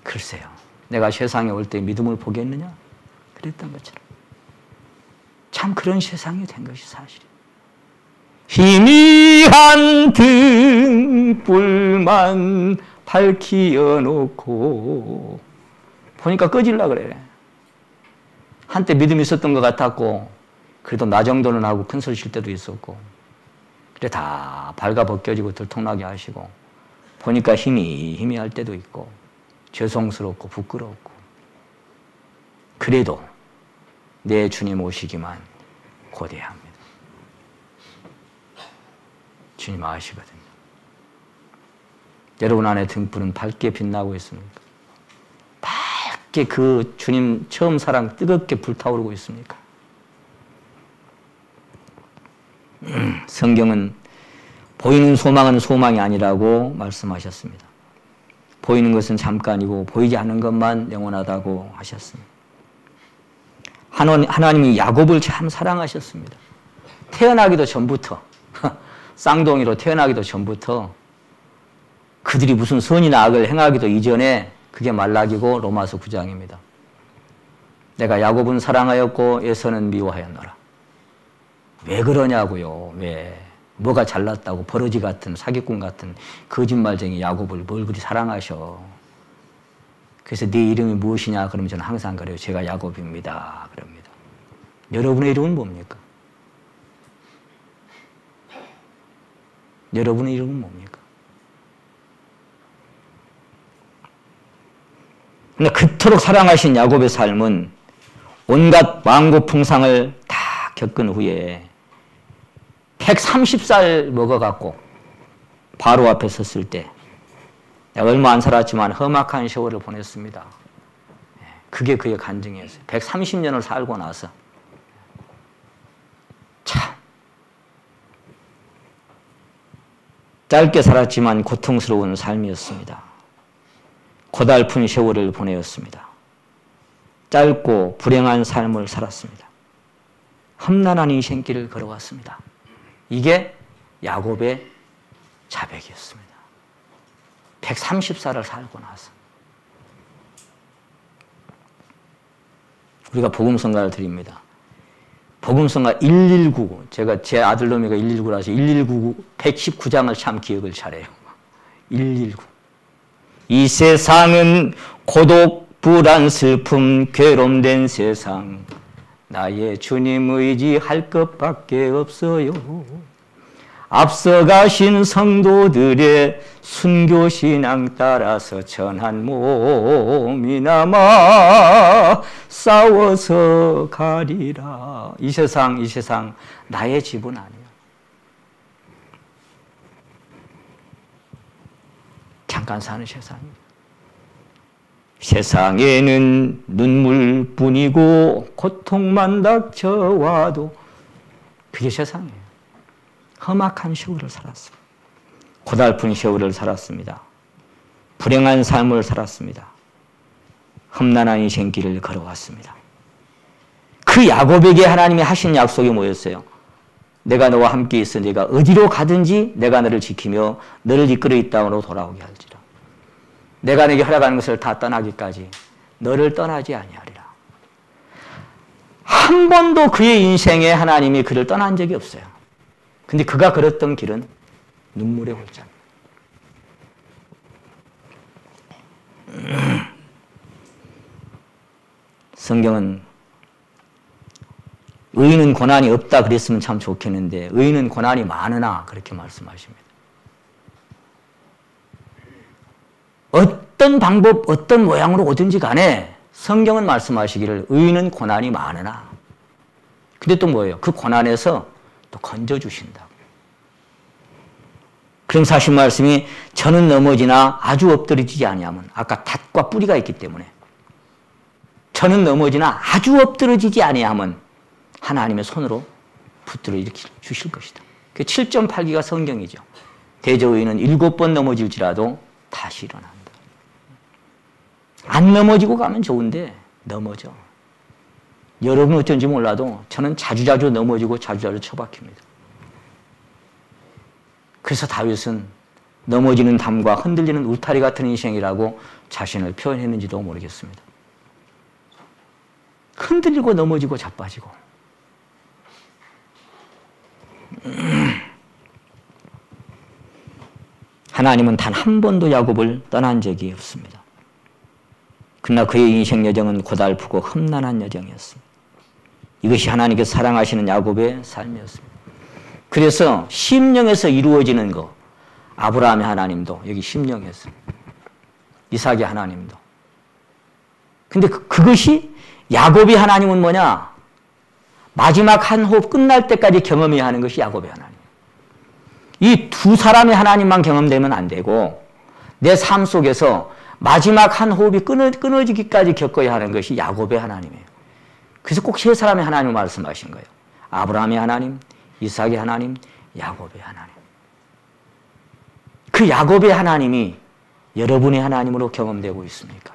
[SPEAKER 1] 글쎄요. 내가 세상에 올 때 믿음을 보겠느냐? 그랬던 것처럼. 참 그런 세상이 된 것이 사실이에요. 희미한 등불만 밝히어 놓고. 보니까 꺼질라 그래. 한때 믿음이 있었던 것 같았고, 그래도 나 정도는 하고 큰 소리 칠 때도 있었고, 그래 다 발가벗겨지고 들통나게 하시고, 보니까 희미할 때도 있고, 죄송스럽고 부끄럽고. 그래도 내 주님 오시기만 고대해야 합니다. 주님 아시거든요. 여러분 안에 등불은 밝게 빛나고 있습니까? 밝게 그 주님 처음 사랑 뜨겁게 불타오르고 있습니까? 성경은 보이는 소망은 소망이 아니라고 말씀하셨습니다. 보이는 것은 잠깐이고 보이지 않는 것만 영원하다고 하셨습니다. 하나님이 야곱을 참 사랑하셨습니다. 태어나기도 전부터, 쌍둥이로 태어나기도 전부터 그들이 무슨 선이나 악을 행하기도 이전에, 그게 말라기고 로마서 9장입니다. 내가 야곱은 사랑하였고 에서는 미워하였노라. 왜 그러냐고요. 왜? 뭐가 잘났다고 버러지 같은 사기꾼 같은 거짓말쟁이 야곱을 뭘 그리 사랑하셔. 그래서 네 이름이 무엇이냐 그러면 저는 항상 그래요. 제가 야곱입니다. 그럽니다. 여러분의 이름은 뭡니까? 여러분의 이름은 뭡니까? 근데 그토록 사랑하신 야곱의 삶은 온갖 만고풍상을 다 겪은 후에 130살 먹어갖고 바로 앞에 섰을 때, 얼마 안 살았지만 험악한 세월을 보냈습니다. 그게 그의 간증이었어요. 130년을 살고 나서. 참 짧게 살았지만 고통스러운 삶이었습니다. 고달픈 세월을 보내었습니다. 짧고 불행한 삶을 살았습니다. 험난한 인생길을 걸어왔습니다. 이게 야곱의 자백이었습니다. 130살을 살고 나서. 우리가 복음성가를 드립니다. 복음성가 119, 제가 제 아들놈이가 119라서 119, 119장을 참 기억을 잘해요. 119. 이 세상은 고독, 불안, 슬픔, 괴로움된 세상. 나의 주님 의지할 것밖에 없어요. 앞서가신 성도들의 순교신앙 따라서 전한 몸이나마 싸워서 가리라. 이 세상 나의 집은 아니야. 잠깐 사는 세상이야. 세상에는 눈물뿐이고 고통만 닥쳐와도 그게 세상이에요. 험악한 세월을 살았습니다. 고달픈 세월을 살았습니다. 불행한 삶을 살았습니다. 험난한 인생길을 걸어왔습니다. 그 야곱에게 하나님이 하신 약속이 뭐였어요? 내가 너와 함께 있어 네가 어디로 가든지 내가 너를 지키며 너를 이끌어 이 땅으로 돌아오게 할지라. 내가 네게 허락하는 것을 다 떠나기까지 너를 떠나지 아니하리라. 한 번도 그의 인생에 하나님이 그를 떠난 적이 없어요. 근데 그가 걸었던 길은 눈물의 골짜기. 성경은 의인은 고난이 없다 그랬으면 참 좋겠는데 의인은 고난이 많으나 그렇게 말씀하십니다. 어떤 방법, 어떤 모양으로 오든지 간에 성경은 말씀하시기를 의인은 고난이 많으나 근데 또 뭐예요? 그 고난에서 또 건져주신다. 그럼 사실 말씀이 저는 넘어지나 아주 엎드러지지 아니하면 아까 닷과 뿌리가 있기 때문에 저는 넘어지나 아주 엎드러지지 아니하면 하나님의 손으로 붙들어 일으켜 주실 것이다. 그 7.8기가 성경이죠. 대저의인은 7번 넘어질지라도 다시 일어난다. 안 넘어지고 가면 좋은데 넘어져. 여러분 어쩐지 몰라도 저는 자주자주 넘어지고 자주자주 처박힙니다. 그래서 다윗은 넘어지는 담과 흔들리는 울타리 같은 인생이라고 자신을 표현했는지도 모르겠습니다. 흔들리고 넘어지고 자빠지고 하나님은 단 한 번도 야곱을 떠난 적이 없습니다. 그러나 그의 인생 여정은 고달프고 험난한 여정이었습니다. 이것이 하나님께서 사랑하시는 야곱의 삶이었습니다. 그래서 심령에서 이루어지는 것, 아브라함의 하나님도 여기 심령에서, 이삭의 하나님도. 근데 그것이 야곱의 하나님은 뭐냐? 마지막 한 호흡 끝날 때까지 경험해야 하는 것이 야곱의 하나님. 이 두 사람의 하나님만 경험되면 안 되고 내 삶 속에서 마지막 한 호흡이 끊어지기까지 겪어야 하는 것이 야곱의 하나님이에요. 그래서 꼭 세 사람의 하나님을 말씀하신 거예요. 아브라함의 하나님, 이삭의 하나님, 야곱의 하나님. 그 야곱의 하나님이 여러분의 하나님으로 경험되고 있습니까?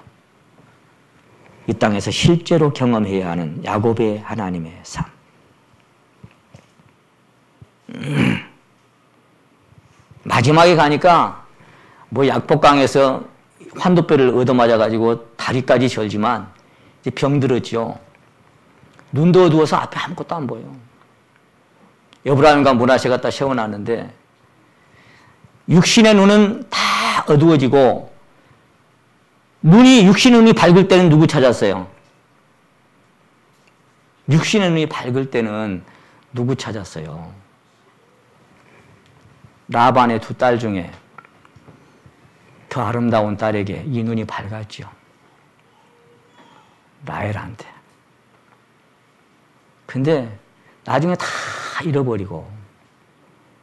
[SPEAKER 1] 이 땅에서 실제로 경험해야 하는 야곱의 하나님의 삶. 마지막에 가니까 뭐 약복강에서 환도뼈를 얻어맞아가지고 다리까지 절지만 이제 병들었죠. 눈도 어두워서 앞에 아무것도 안 보여. 에브라임과 므낫세 갖다 세워놨는데 육신의 눈은 다 어두워지고 육신의 눈이 밝을 때는 누구 찾았어요? 육신의 눈이 밝을 때는 누구 찾았어요? 라반의 두 딸 중에 더 아름다운 딸에게 이 눈이 밝았죠. 라헬한테. 근데 나중에 다 잃어버리고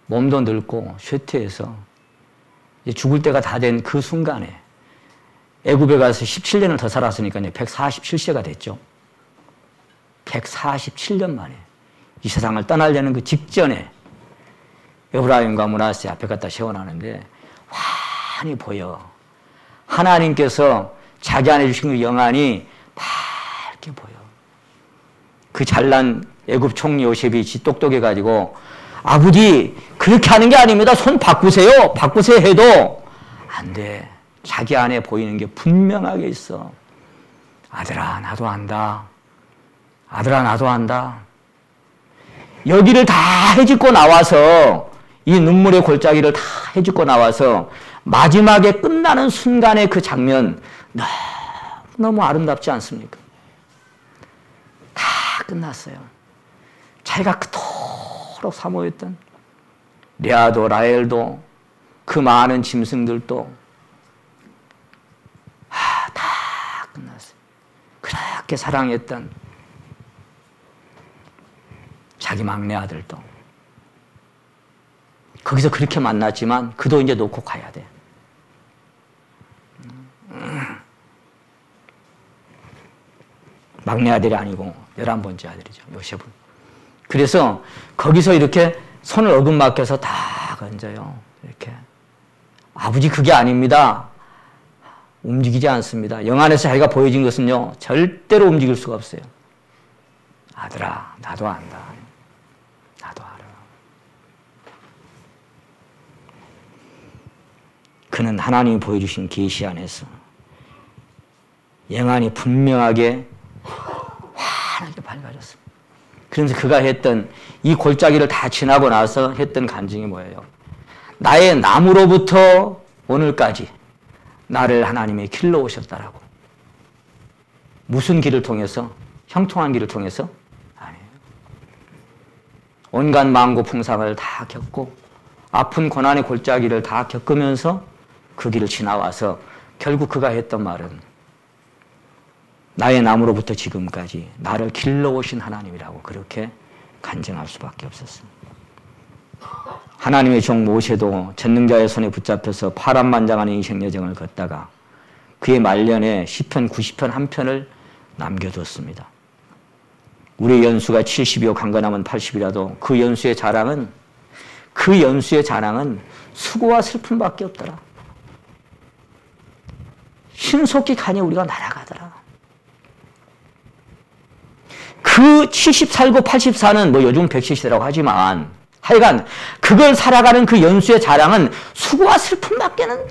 [SPEAKER 1] 몸도 늙고 쇠퇴해서 죽을 때가 다 된 그 순간에 애굽에 가서 17년을 더 살았으니까 147세가 됐죠. 147년 만에 이 세상을 떠나려는 그 직전에 에브라임과 므낫세 앞에 갖다 세워놨는데 환히 보여. 하나님께서 자기 안에 주신 그 영안이 밝게 보여. 그 잘난 애굽 총리 요셉이 지 똑똑해가지고 아버지 그렇게 하는 게 아닙니다. 손 바꾸세요. 바꾸세요 해도 안 돼. 자기 안에 보이는 게 분명하게 있어. 아들아 나도 안다. 아들아 나도 안다. 여기를 다 해짓고 나와서 이 눈물의 골짜기를 다 해짓고 나와서 마지막에 끝나는 순간의 그 장면 너무 아름답지 않습니까? 다 끝났어요. 자기가 그토록 사모했던 레아도 라헬도 그 많은 짐승들도 다 끝났어요. 그렇게 사랑했던 자기 막내 아들도 거기서 그렇게 만났지만 그도 이제 놓고 가야 돼. 막내 아들이 아니고 11번째 아들이죠. 요셉은. 그래서 거기서 이렇게 손을 어긋맞겨서 다 건져요. 이렇게. 아버지 그게 아닙니다. 움직이지 않습니다. 영 안에서 자기가 보여진 것은요. 절대로 움직일 수가 없어요. 아들아, 나도 안다. 나도 알아. 그는 하나님이 보여주신 계시 안에서 영안이 분명하게 환하게 밝아졌습니다. 그래서 그가 했던 이 골짜기를 다 지나고 나서 했던 간증이 뭐예요? 나의 나무로부터 오늘까지 나를 하나님의 길로 오셨다라고. 무슨 길을 통해서? 형통한 길을 통해서? 아니에요. 온갖 망고 풍상을 다 겪고 아픈 고난의 골짜기를 다 겪으면서 그 길을 지나와서 결국 그가 했던 말은 나의 나무로부터 지금까지 나를 길러오신 하나님이라고 그렇게 간증할 수밖에 없었습니다. 하나님의 종 모세도 전능자의 손에 붙잡혀서 파란만장한 인생 여정을 걷다가 그의 말년에 시편 90편 한 편을 남겨뒀습니다. 우리의 연수가 70이요 강건하면 80이라도 그 연수의 자랑은 수고와 슬픔밖에 없더라. 신속히 가니 우리가 날아가더라. 그 70 살고 80 사는 뭐 요즘 100세시대라고 하지만 하여간 그걸 살아가는 그 연수의 자랑은 수고와 슬픔밖에는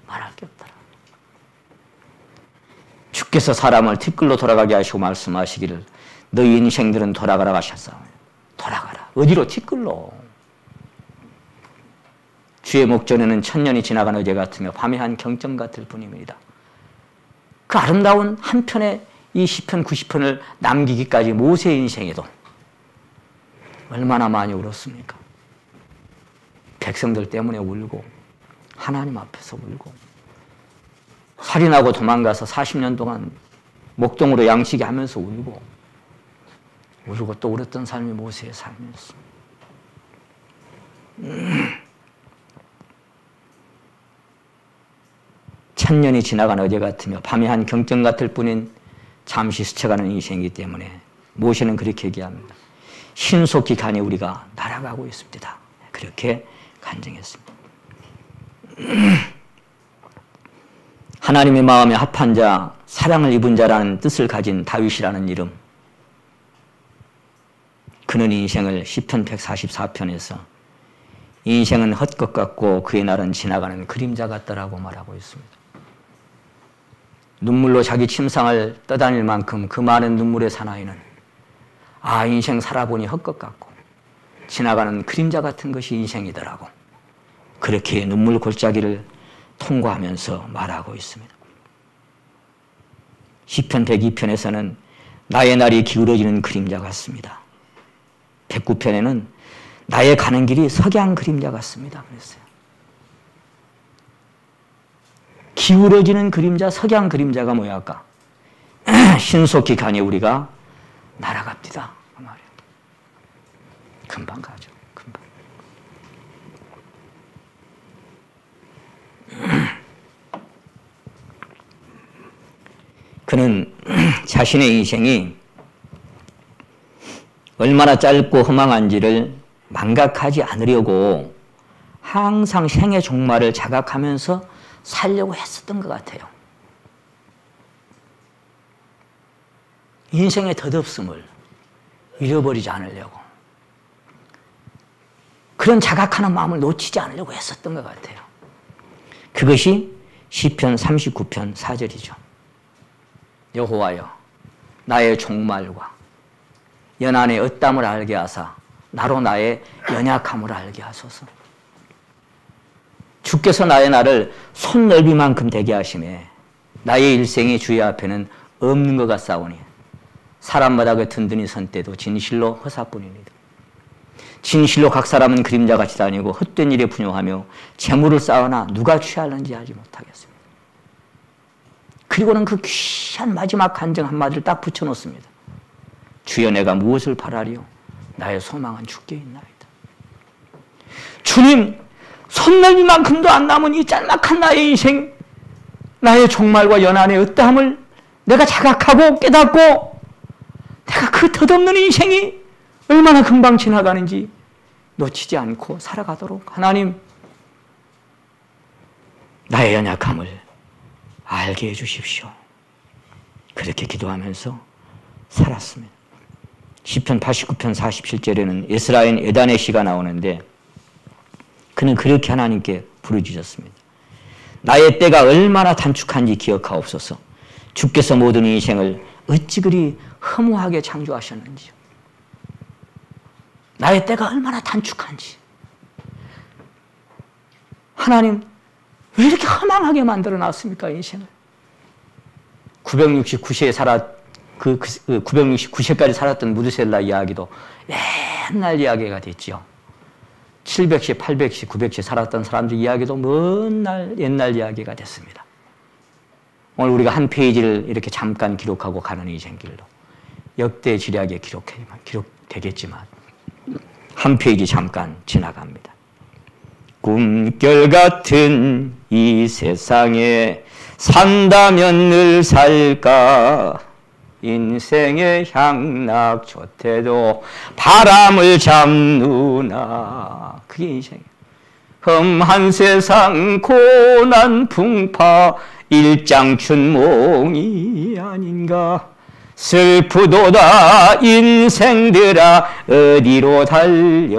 [SPEAKER 1] 말할 게 없더라. 주께서 사람을 티끌로 돌아가게 하시고 말씀하시기를 너희 인생들은 돌아가라 하셨사오니 돌아가라. 어디로? 티끌로. 주의 목전에는 천년이 지나간 어제 같으며 밤의 한 경점 같을 뿐입니다. 그 아름다운 한 편의 이 시편 90편을 남기기까지 모세의 인생에도 얼마나 많이 울었습니까? 백성들 때문에 울고 하나님 앞에서 울고 살인하고 도망가서 40년 동안 목동으로 양치기 하면서 울고 또 울었던 삶이 모세의 삶이었습니다. 천년이 지나간 어제 같으며 밤이 한 경점 같을 뿐인 잠시 스쳐가는 인생이기 때문에 모세는 그렇게 얘기합니다. 신속히 가니 우리가 날아가고 있습니다. 그렇게 간증했습니다. 하나님의 마음에 합한 자, 사랑을 입은 자라는 뜻을 가진 다윗이라는 이름. 그는 인생을 시편 144편에서 인생은 헛것 같고 그의 날은 지나가는 그림자 같다라고 말하고 있습니다. 눈물로 자기 침상을 떠다닐 만큼 그 많은 눈물의 사나이는 인생 살아보니 헛것 같고 지나가는 그림자 같은 것이 인생이더라고. 그렇게 눈물 골짜기를 통과하면서 말하고 있습니다. 시편 102편에서는 나의 날이 기울어지는 그림자 같습니다. 109편에는 나의 가는 길이 석양 그림자 같습니다. 그랬어요. 기울어지는 그림자, 석양 그림자가 뭐야 아까? 신속히 가니 우리가 날아갑니다. 그 말이에요. 금방 가죠. 금방. 그는 자신의 인생이 얼마나 짧고 허망한지를 망각하지 않으려고 항상 생의 종말을 자각하면서 살려고 했었던 것 같아요. 인생의 덧없음을 잃어버리지 않으려고 그런 자각하는 마음을 놓치지 않으려고 했었던 것 같아요. 그것이 시편 39편 4절이죠. 여호와여 나의 종말과 연한의 엇담을 알게 하사 나로 나의 연약함을 알게 하소서. 주께서 나의 날을 손넓이만큼 되게 하시매 나의 일생이 주의 앞에는 없는 것 같사오니 사람마다 그 든든히 선 때도 진실로 허사뿐이니라. 진실로 각 사람은 그림자같이 다니고 헛된 일에 분용하며 재물을 쌓으나 누가 취하는지 알지 못하겠습니다. 그리고는 그 귀한 마지막 간증 한마디를 딱 붙여놓습니다. 주여 내가 무엇을 바라리요? 나의 소망은 주께 있나이다. 주님, 손넓이만큼도 안 남은 이 짤막한 나의 인생, 나의 종말과 연한의 어떠함을 내가 자각하고 깨닫고 내가 그 덧없는 인생이 얼마나 금방 지나가는지 놓치지 않고 살아가도록 하나님 나의 연약함을 알게 해 주십시오. 그렇게 기도하면서 살았습니다. 시편 89편 47절에는 에스라인 에단의 시가 나오는데 그는 그렇게 하나님께 부르짖었습니다. 나의 때가 얼마나 단축한지 기억하옵소서. 주께서 모든 인생을 어찌 그리 허무하게 창조하셨는지요. 나의 때가 얼마나 단축한지. 하나님 왜 이렇게 허망하게 만들어 놨습니까, 인생을? 969세까지 살았던 무드셀라 이야기도 옛날 이야기가 됐죠. 700세, 800세, 900세 살았던 사람들 이야기도 먼 날, 옛날 이야기가 됐습니다. 오늘 우리가 한 페이지를 이렇게 잠깐 기록하고 가는 인생길로 역대 지략에 기록되겠지만 한 페이지 잠깐 지나갑니다. 꿈결 같은 이 세상에 산다면 늘 살까? 인생의 향락 좋대도 바람을 잡누나. 그게 인생이에요. 험한 세상 고난 풍파 일장춘몽이 아닌가. 슬프도다 인생들아 어디로 달려가느냐.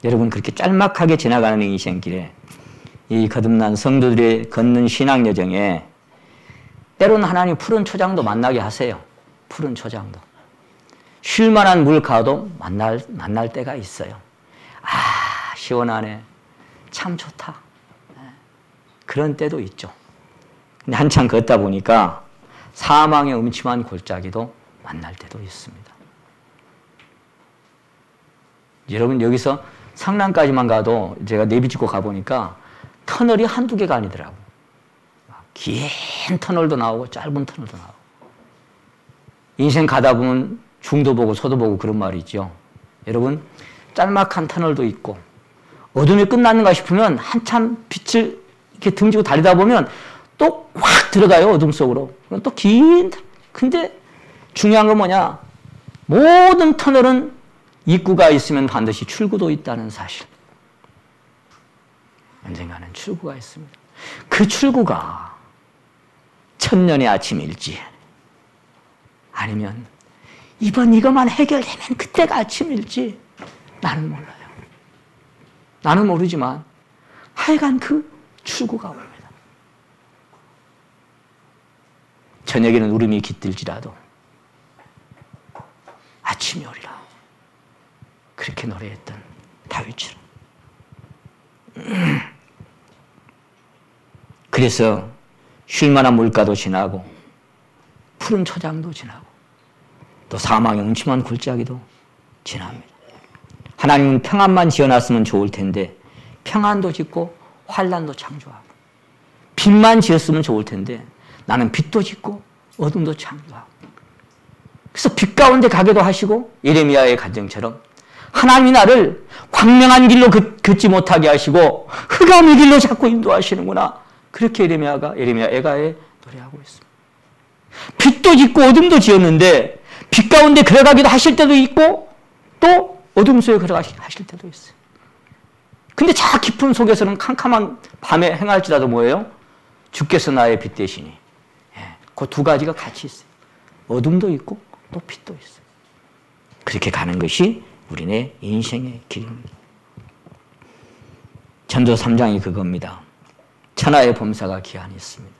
[SPEAKER 1] 여러분, 그렇게 짤막하게 지나가는 인생길에 이 거듭난 성도들이 걷는 신앙 여정에 때로는 하나님 푸른 초장도 만나게 하세요. 푸른 초장도. 쉴 만한 물가도 만날 때가 있어요. 아, 시원하네. 참 좋다. 그런 때도 있죠. 근데 한참 걷다 보니까 사망의 음침한 골짜기도 만날 때도 있습니다. 여러분, 여기서 상남까지만 가도 제가 내비 찍고 가보니까 터널이 한두 개가 아니더라고. 긴 터널도 나오고 짧은 터널도 나오고. 인생 가다 보면 중도 보고 서도 보고 그런 말이 있죠. 여러분, 짤막한 터널도 있고 어둠이 끝났는가 싶으면 한참 빛을 이렇게 등지고 달리다 보면 또 확 들어가요, 어둠 속으로. 또 긴, 근데 중요한 건 뭐냐? 모든 터널은 입구가 있으면 반드시 출구도 있다는 사실. 언젠가는 출구가 있습니다. 그 출구가 천년의 아침일지 아니면 이번 이것만 해결되면 그때가 아침일지 나는 몰라요. 나는 모르지만 하여간 그 출구가 옵니다. 저녁에는 울음이 깃들지라도 아침이 오리라. 그렇게 노래했던 다윗처럼. 그래서 쉴만한 물가도 지나고 푸른 초장도 지나고 또 사망의 음침한 골짜기도 지납니다. 하나님은 평안만 지어놨으면 좋을 텐데 평안도 짓고 환난도 창조하고 빛만 지었으면 좋을 텐데 나는 빛도 짓고 어둠도 창조하고 그래서 빛 가운데 가게도 하시고 예레미야의 간증처럼 하나님이 나를 광명한 길로 걷지 못하게 하시고 흑암의 길로 자꾸 인도하시는구나. 그렇게 예레미야 애가에 노래하고 있습니다. 빛도 짓고 어둠도 지었는데 빛 가운데 걸어가기도 하실 때도 있고 또 어둠 속에 걸어가실 때도 있어요. 근데 저 깊은 속에서는 캄캄한 밤에 행할지라도 뭐예요? 주께서 나의 빛 되시니. 그 두 가지가 같이 있어요. 어둠도 있고 또 빛도 있어요. 그렇게 가는 것이 우리네 인생의 길입니다. 전도 3장이 그겁니다. 천하의 범사가 기한이 있습니다.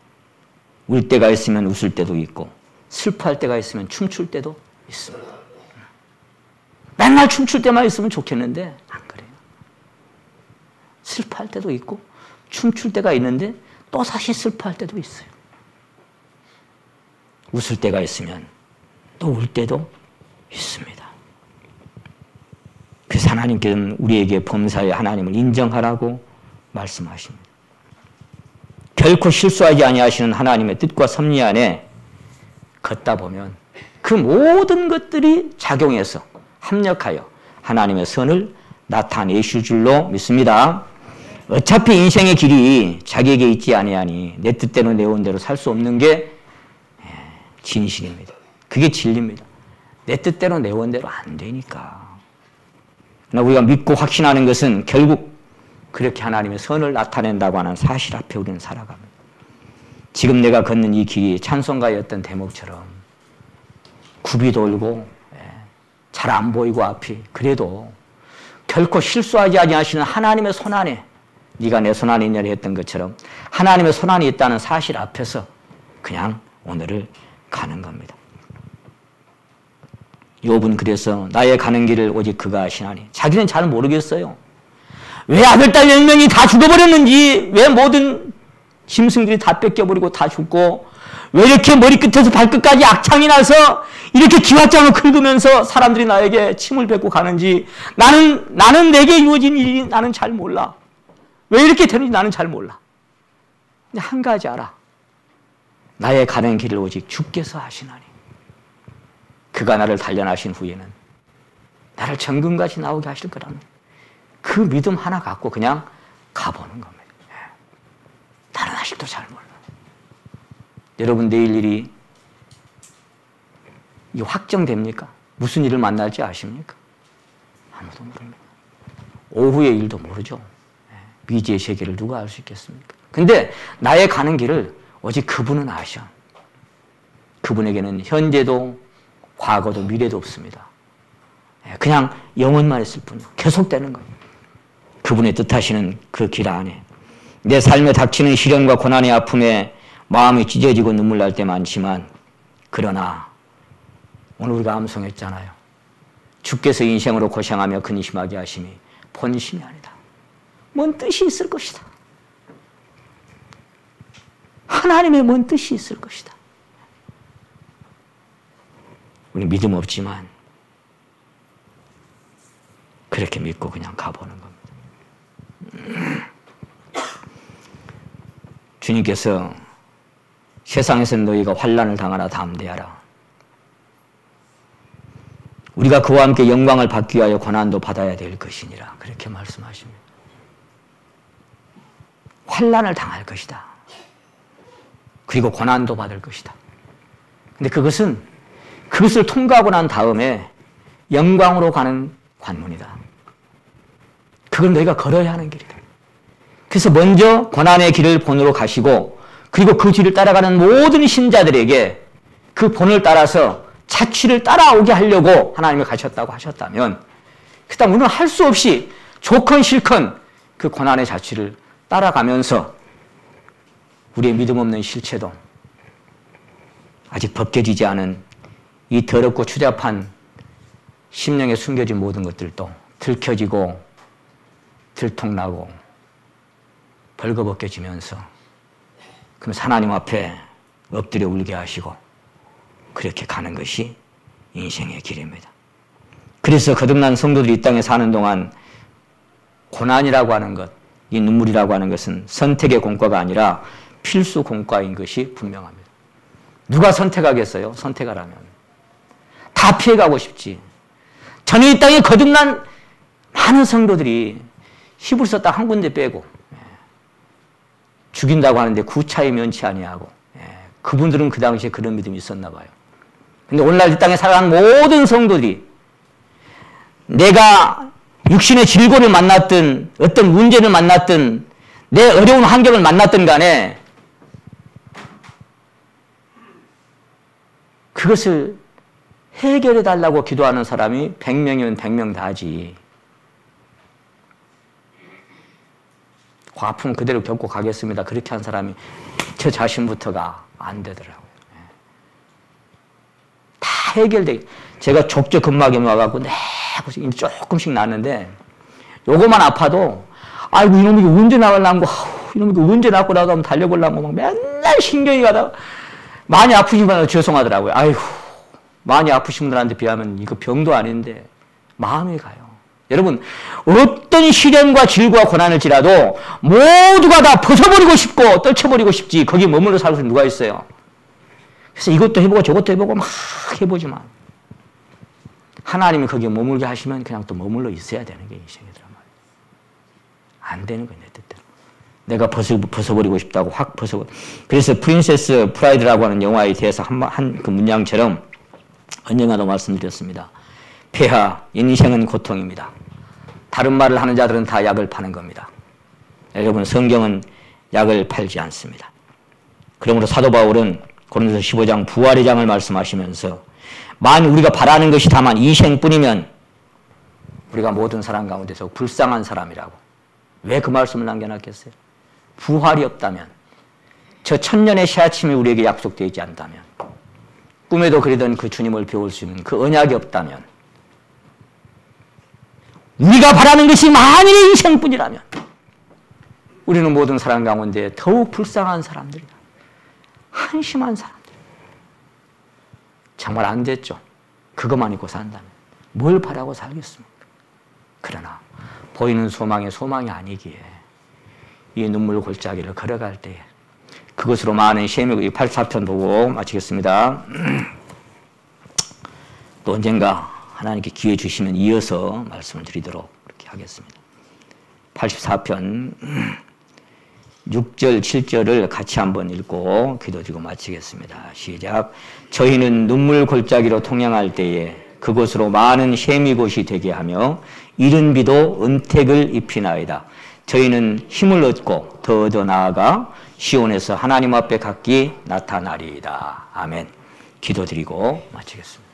[SPEAKER 1] 울 때가 있으면 웃을 때도 있고 슬퍼할 때가 있으면 춤출 때도 있습니다. 맨날 춤출 때만 있으면 좋겠는데 안 그래요. 슬퍼할 때도 있고 춤출 때가 있는데 또 다시 슬퍼할 때도 있어요. 웃을 때가 있으면 또 울 때도 있습니다. 그래서 하나님께서는 우리에게 범사의 하나님을 인정하라고 말씀하십니다. 결코 실수하지 아니하시는 하나님의 뜻과 섭리 안에 걷다 보면 그 모든 것들이 작용해서 합력하여 하나님의 선을 나타내실 줄로 믿습니다. 어차피 인생의 길이 자기에게 있지 아니하니 내 뜻대로 내 온대로 살 수 없는 게 진실입니다. 그게 진리입니다. 내 뜻대로 내 원대로 안 되니까. 그러나 우리가 믿고 확신하는 것은 결국 그렇게 하나님의 선을 나타낸다고 하는 사실 앞에 우리는 살아갑니다. 지금 내가 걷는 이 길이 찬송가였던 대목처럼 굽이 돌고 잘 안 보이고 앞이 그래도 결코 실수하지 아니하시는 하나님의 손안에 네가 내 손안에 있냐고 했던 것처럼 하나님의 손안이 있다는 사실 앞에서 그냥 오늘을 가는 겁니다. 욥은 그래서 나의 가는 길을 오직 그가 아시나니 자기는 잘 모르겠어요. 왜 아들, 딸 10명이 다 죽어버렸는지, 왜 모든 짐승들이 다 뺏겨버리고 다 죽고, 왜 이렇게 머리끝에서 발끝까지 악창이 나서 이렇게 기왓장을 긁으면서 사람들이 나에게 침을 뱉고 가는지 나는 내게 이루어진 일이 나는 잘 몰라. 왜 이렇게 되는지 나는 잘 몰라. 근데 한 가지 알아. 나의 가는 길을 오직 주께서 하시나니. 그가 나를 단련하신 후에는 나를 정금같이 나오게 하실 거라는 그 믿음 하나 갖고 그냥 가보는 겁니다. 나는 아직도 잘 몰라. 여러분 내일 일이 확정됩니까? 무슨 일을 만날지 아십니까? 아무도 모릅니다. 오후의 일도 모르죠. 미지의 세계를 누가 알 수 있겠습니까? 근데 나의 가는 길을 오직 그분은 아셔. 그분에게는 현재도 과거도 미래도 없습니다. 그냥 영원만 있을 뿐 계속되는 거예요. 그분의 뜻하시는 그 길 안에 내 삶에 닥치는 시련과 고난의 아픔에 마음이 찢어지고 눈물 날 때 많지만 그러나 오늘 우리가 암송했잖아요. 주께서 인생으로 고생하며 근심하게 하심이 본심이 아니다. 뭔 뜻이 있을 것이다. 하나님의 뭔 뜻이 있을 것이다. 우리 믿음 없지만 그렇게 믿고 그냥 가보는 겁니다. 주님께서 세상에서 너희가 환난을 당하나 담대하라. 우리가 그와 함께 영광을 받기 위하여 고난도 받아야 될 것이니라. 그렇게 말씀하십니다. 환난을 당할 것이다. 그리고 고난도 받을 것이다. 근데 그것을 통과하고 난 다음에 영광으로 가는 관문이다. 그건 너희가 걸어야 하는 길이다. 그래서 먼저 고난의 길을 본으로 가시고 그리고 그 뒤를 따라가는 모든 신자들에게 그 본을 따라서 자취를 따라오게 하려고 하나님이 가셨다고 하셨다면 그 다음 우리는 할 수 없이 좋건 싫건 그 고난의 자취를 따라가면서 우리의 믿음 없는 실체도 아직 벗겨지지 않은 이 더럽고 추잡한 심령에 숨겨진 모든 것들도 들켜지고 들통나고 벌거벗겨지면서 그럼 하나님 앞에 엎드려 울게 하시고 그렇게 가는 것이 인생의 길입니다. 그래서 거듭난 성도들이 이 땅에 사는 동안 고난이라고 하는 것, 이 눈물이라고 하는 것은 선택의 공과가 아니라 필수 공과인 것이 분명합니다. 누가 선택하겠어요? 선택하라면. 다 피해가고 싶지. 저는 이 땅에 거듭난 많은 성도들이 히브리서 딱 한 군데 빼고 죽인다고 하는데 구차히 면치 아니하고 그분들은 그 당시에 그런 믿음이 있었나 봐요. 근데 오늘날 이 땅에 살아가는 모든 성도들이 내가 육신의 질고를 만났든 어떤 문제를 만났든 내 어려운 환경을 만났든 간에 그것을 해결해 달라고 기도하는 사람이 100명이면 100명 다지. 아픔 그대로 겪고 가겠습니다. 그렇게 한 사람이 저 자신부터가 안 되더라고요. 다 해결돼. 제가 족저근막염 와갖고 조금씩 났는데 요거만 아파도 아이고 이놈이 언제 나가려고 이놈이 언제 낫고 나가면 달려보려고 막 맨날 신경이 가다가 많이 아프신 분한테 죄송하더라고요. 아이고 많이 아프신 분들한테 비하면 이거 병도 아닌데 마음이 가요. 여러분 어떤 시련과 질과 고난을지라도 모두가 다 벗어버리고 싶고 떨쳐버리고 싶지 거기 머물러 살 수 누가 있어요. 그래서 이것도 해보고 저것도 해보고 막 해보지만 하나님이 거기에 머물게 하시면 그냥 또 머물러 있어야 되는 게 인생이더란 말이에요. 안 되는 거예요. 내 뜻대로. 내가 벗어버리고 싶다고 확 벗어버려. 그래서 프린세스 프라이드라고 하는 영화에 대해서 한 그 문장처럼 언젠가도 말씀드렸습니다. 폐하, 인생은 고통입니다. 다른 말을 하는 자들은 다 약을 파는 겁니다. 여러분 성경은 약을 팔지 않습니다. 그러므로 사도 바울은 고린도서 15장 부활의 장을 말씀하시면서 만 우리가 바라는 것이 다만 이 생뿐이면 우리가 모든 사람 가운데서 불쌍한 사람이라고. 왜 그 말씀을 남겨놨겠어요? 부활이 없다면, 저 천년의 새아침이 우리에게 약속되어 있지 않다면, 꿈에도 그리던 그 주님을 배울 수 있는 그 언약이 없다면, 우리가 바라는 것이 만일의 이 생뿐이라면 우리는 모든 사람 가운데 더욱 불쌍한 사람들이다. 한심한 사람들. 정말 안 됐죠. 그것만 잊고 산다면 뭘 바라고 살겠습니까? 그러나 보이는 소망이 소망이 아니기에 이 눈물 골짜기를 걸어갈 때에 그것으로 많은 시험이 84편 보고 마치겠습니다. 또 언젠가 하나님께 기회 주시면 이어서 말씀을 드리도록 그렇게 하겠습니다. 84편 6절, 7절을 같이 한번 읽고 기도드리고 마치겠습니다. 시작. 저희는 눈물 골짜기로 통행할 때에 그곳으로 많은 셈이 곳이 되게 하며 이른 비도 은택을 입히나이다. 저희는 힘을 얻고 더 나아가 시온에서 하나님 앞에 각기 나타나리이다. 아멘. 기도드리고 마치겠습니다.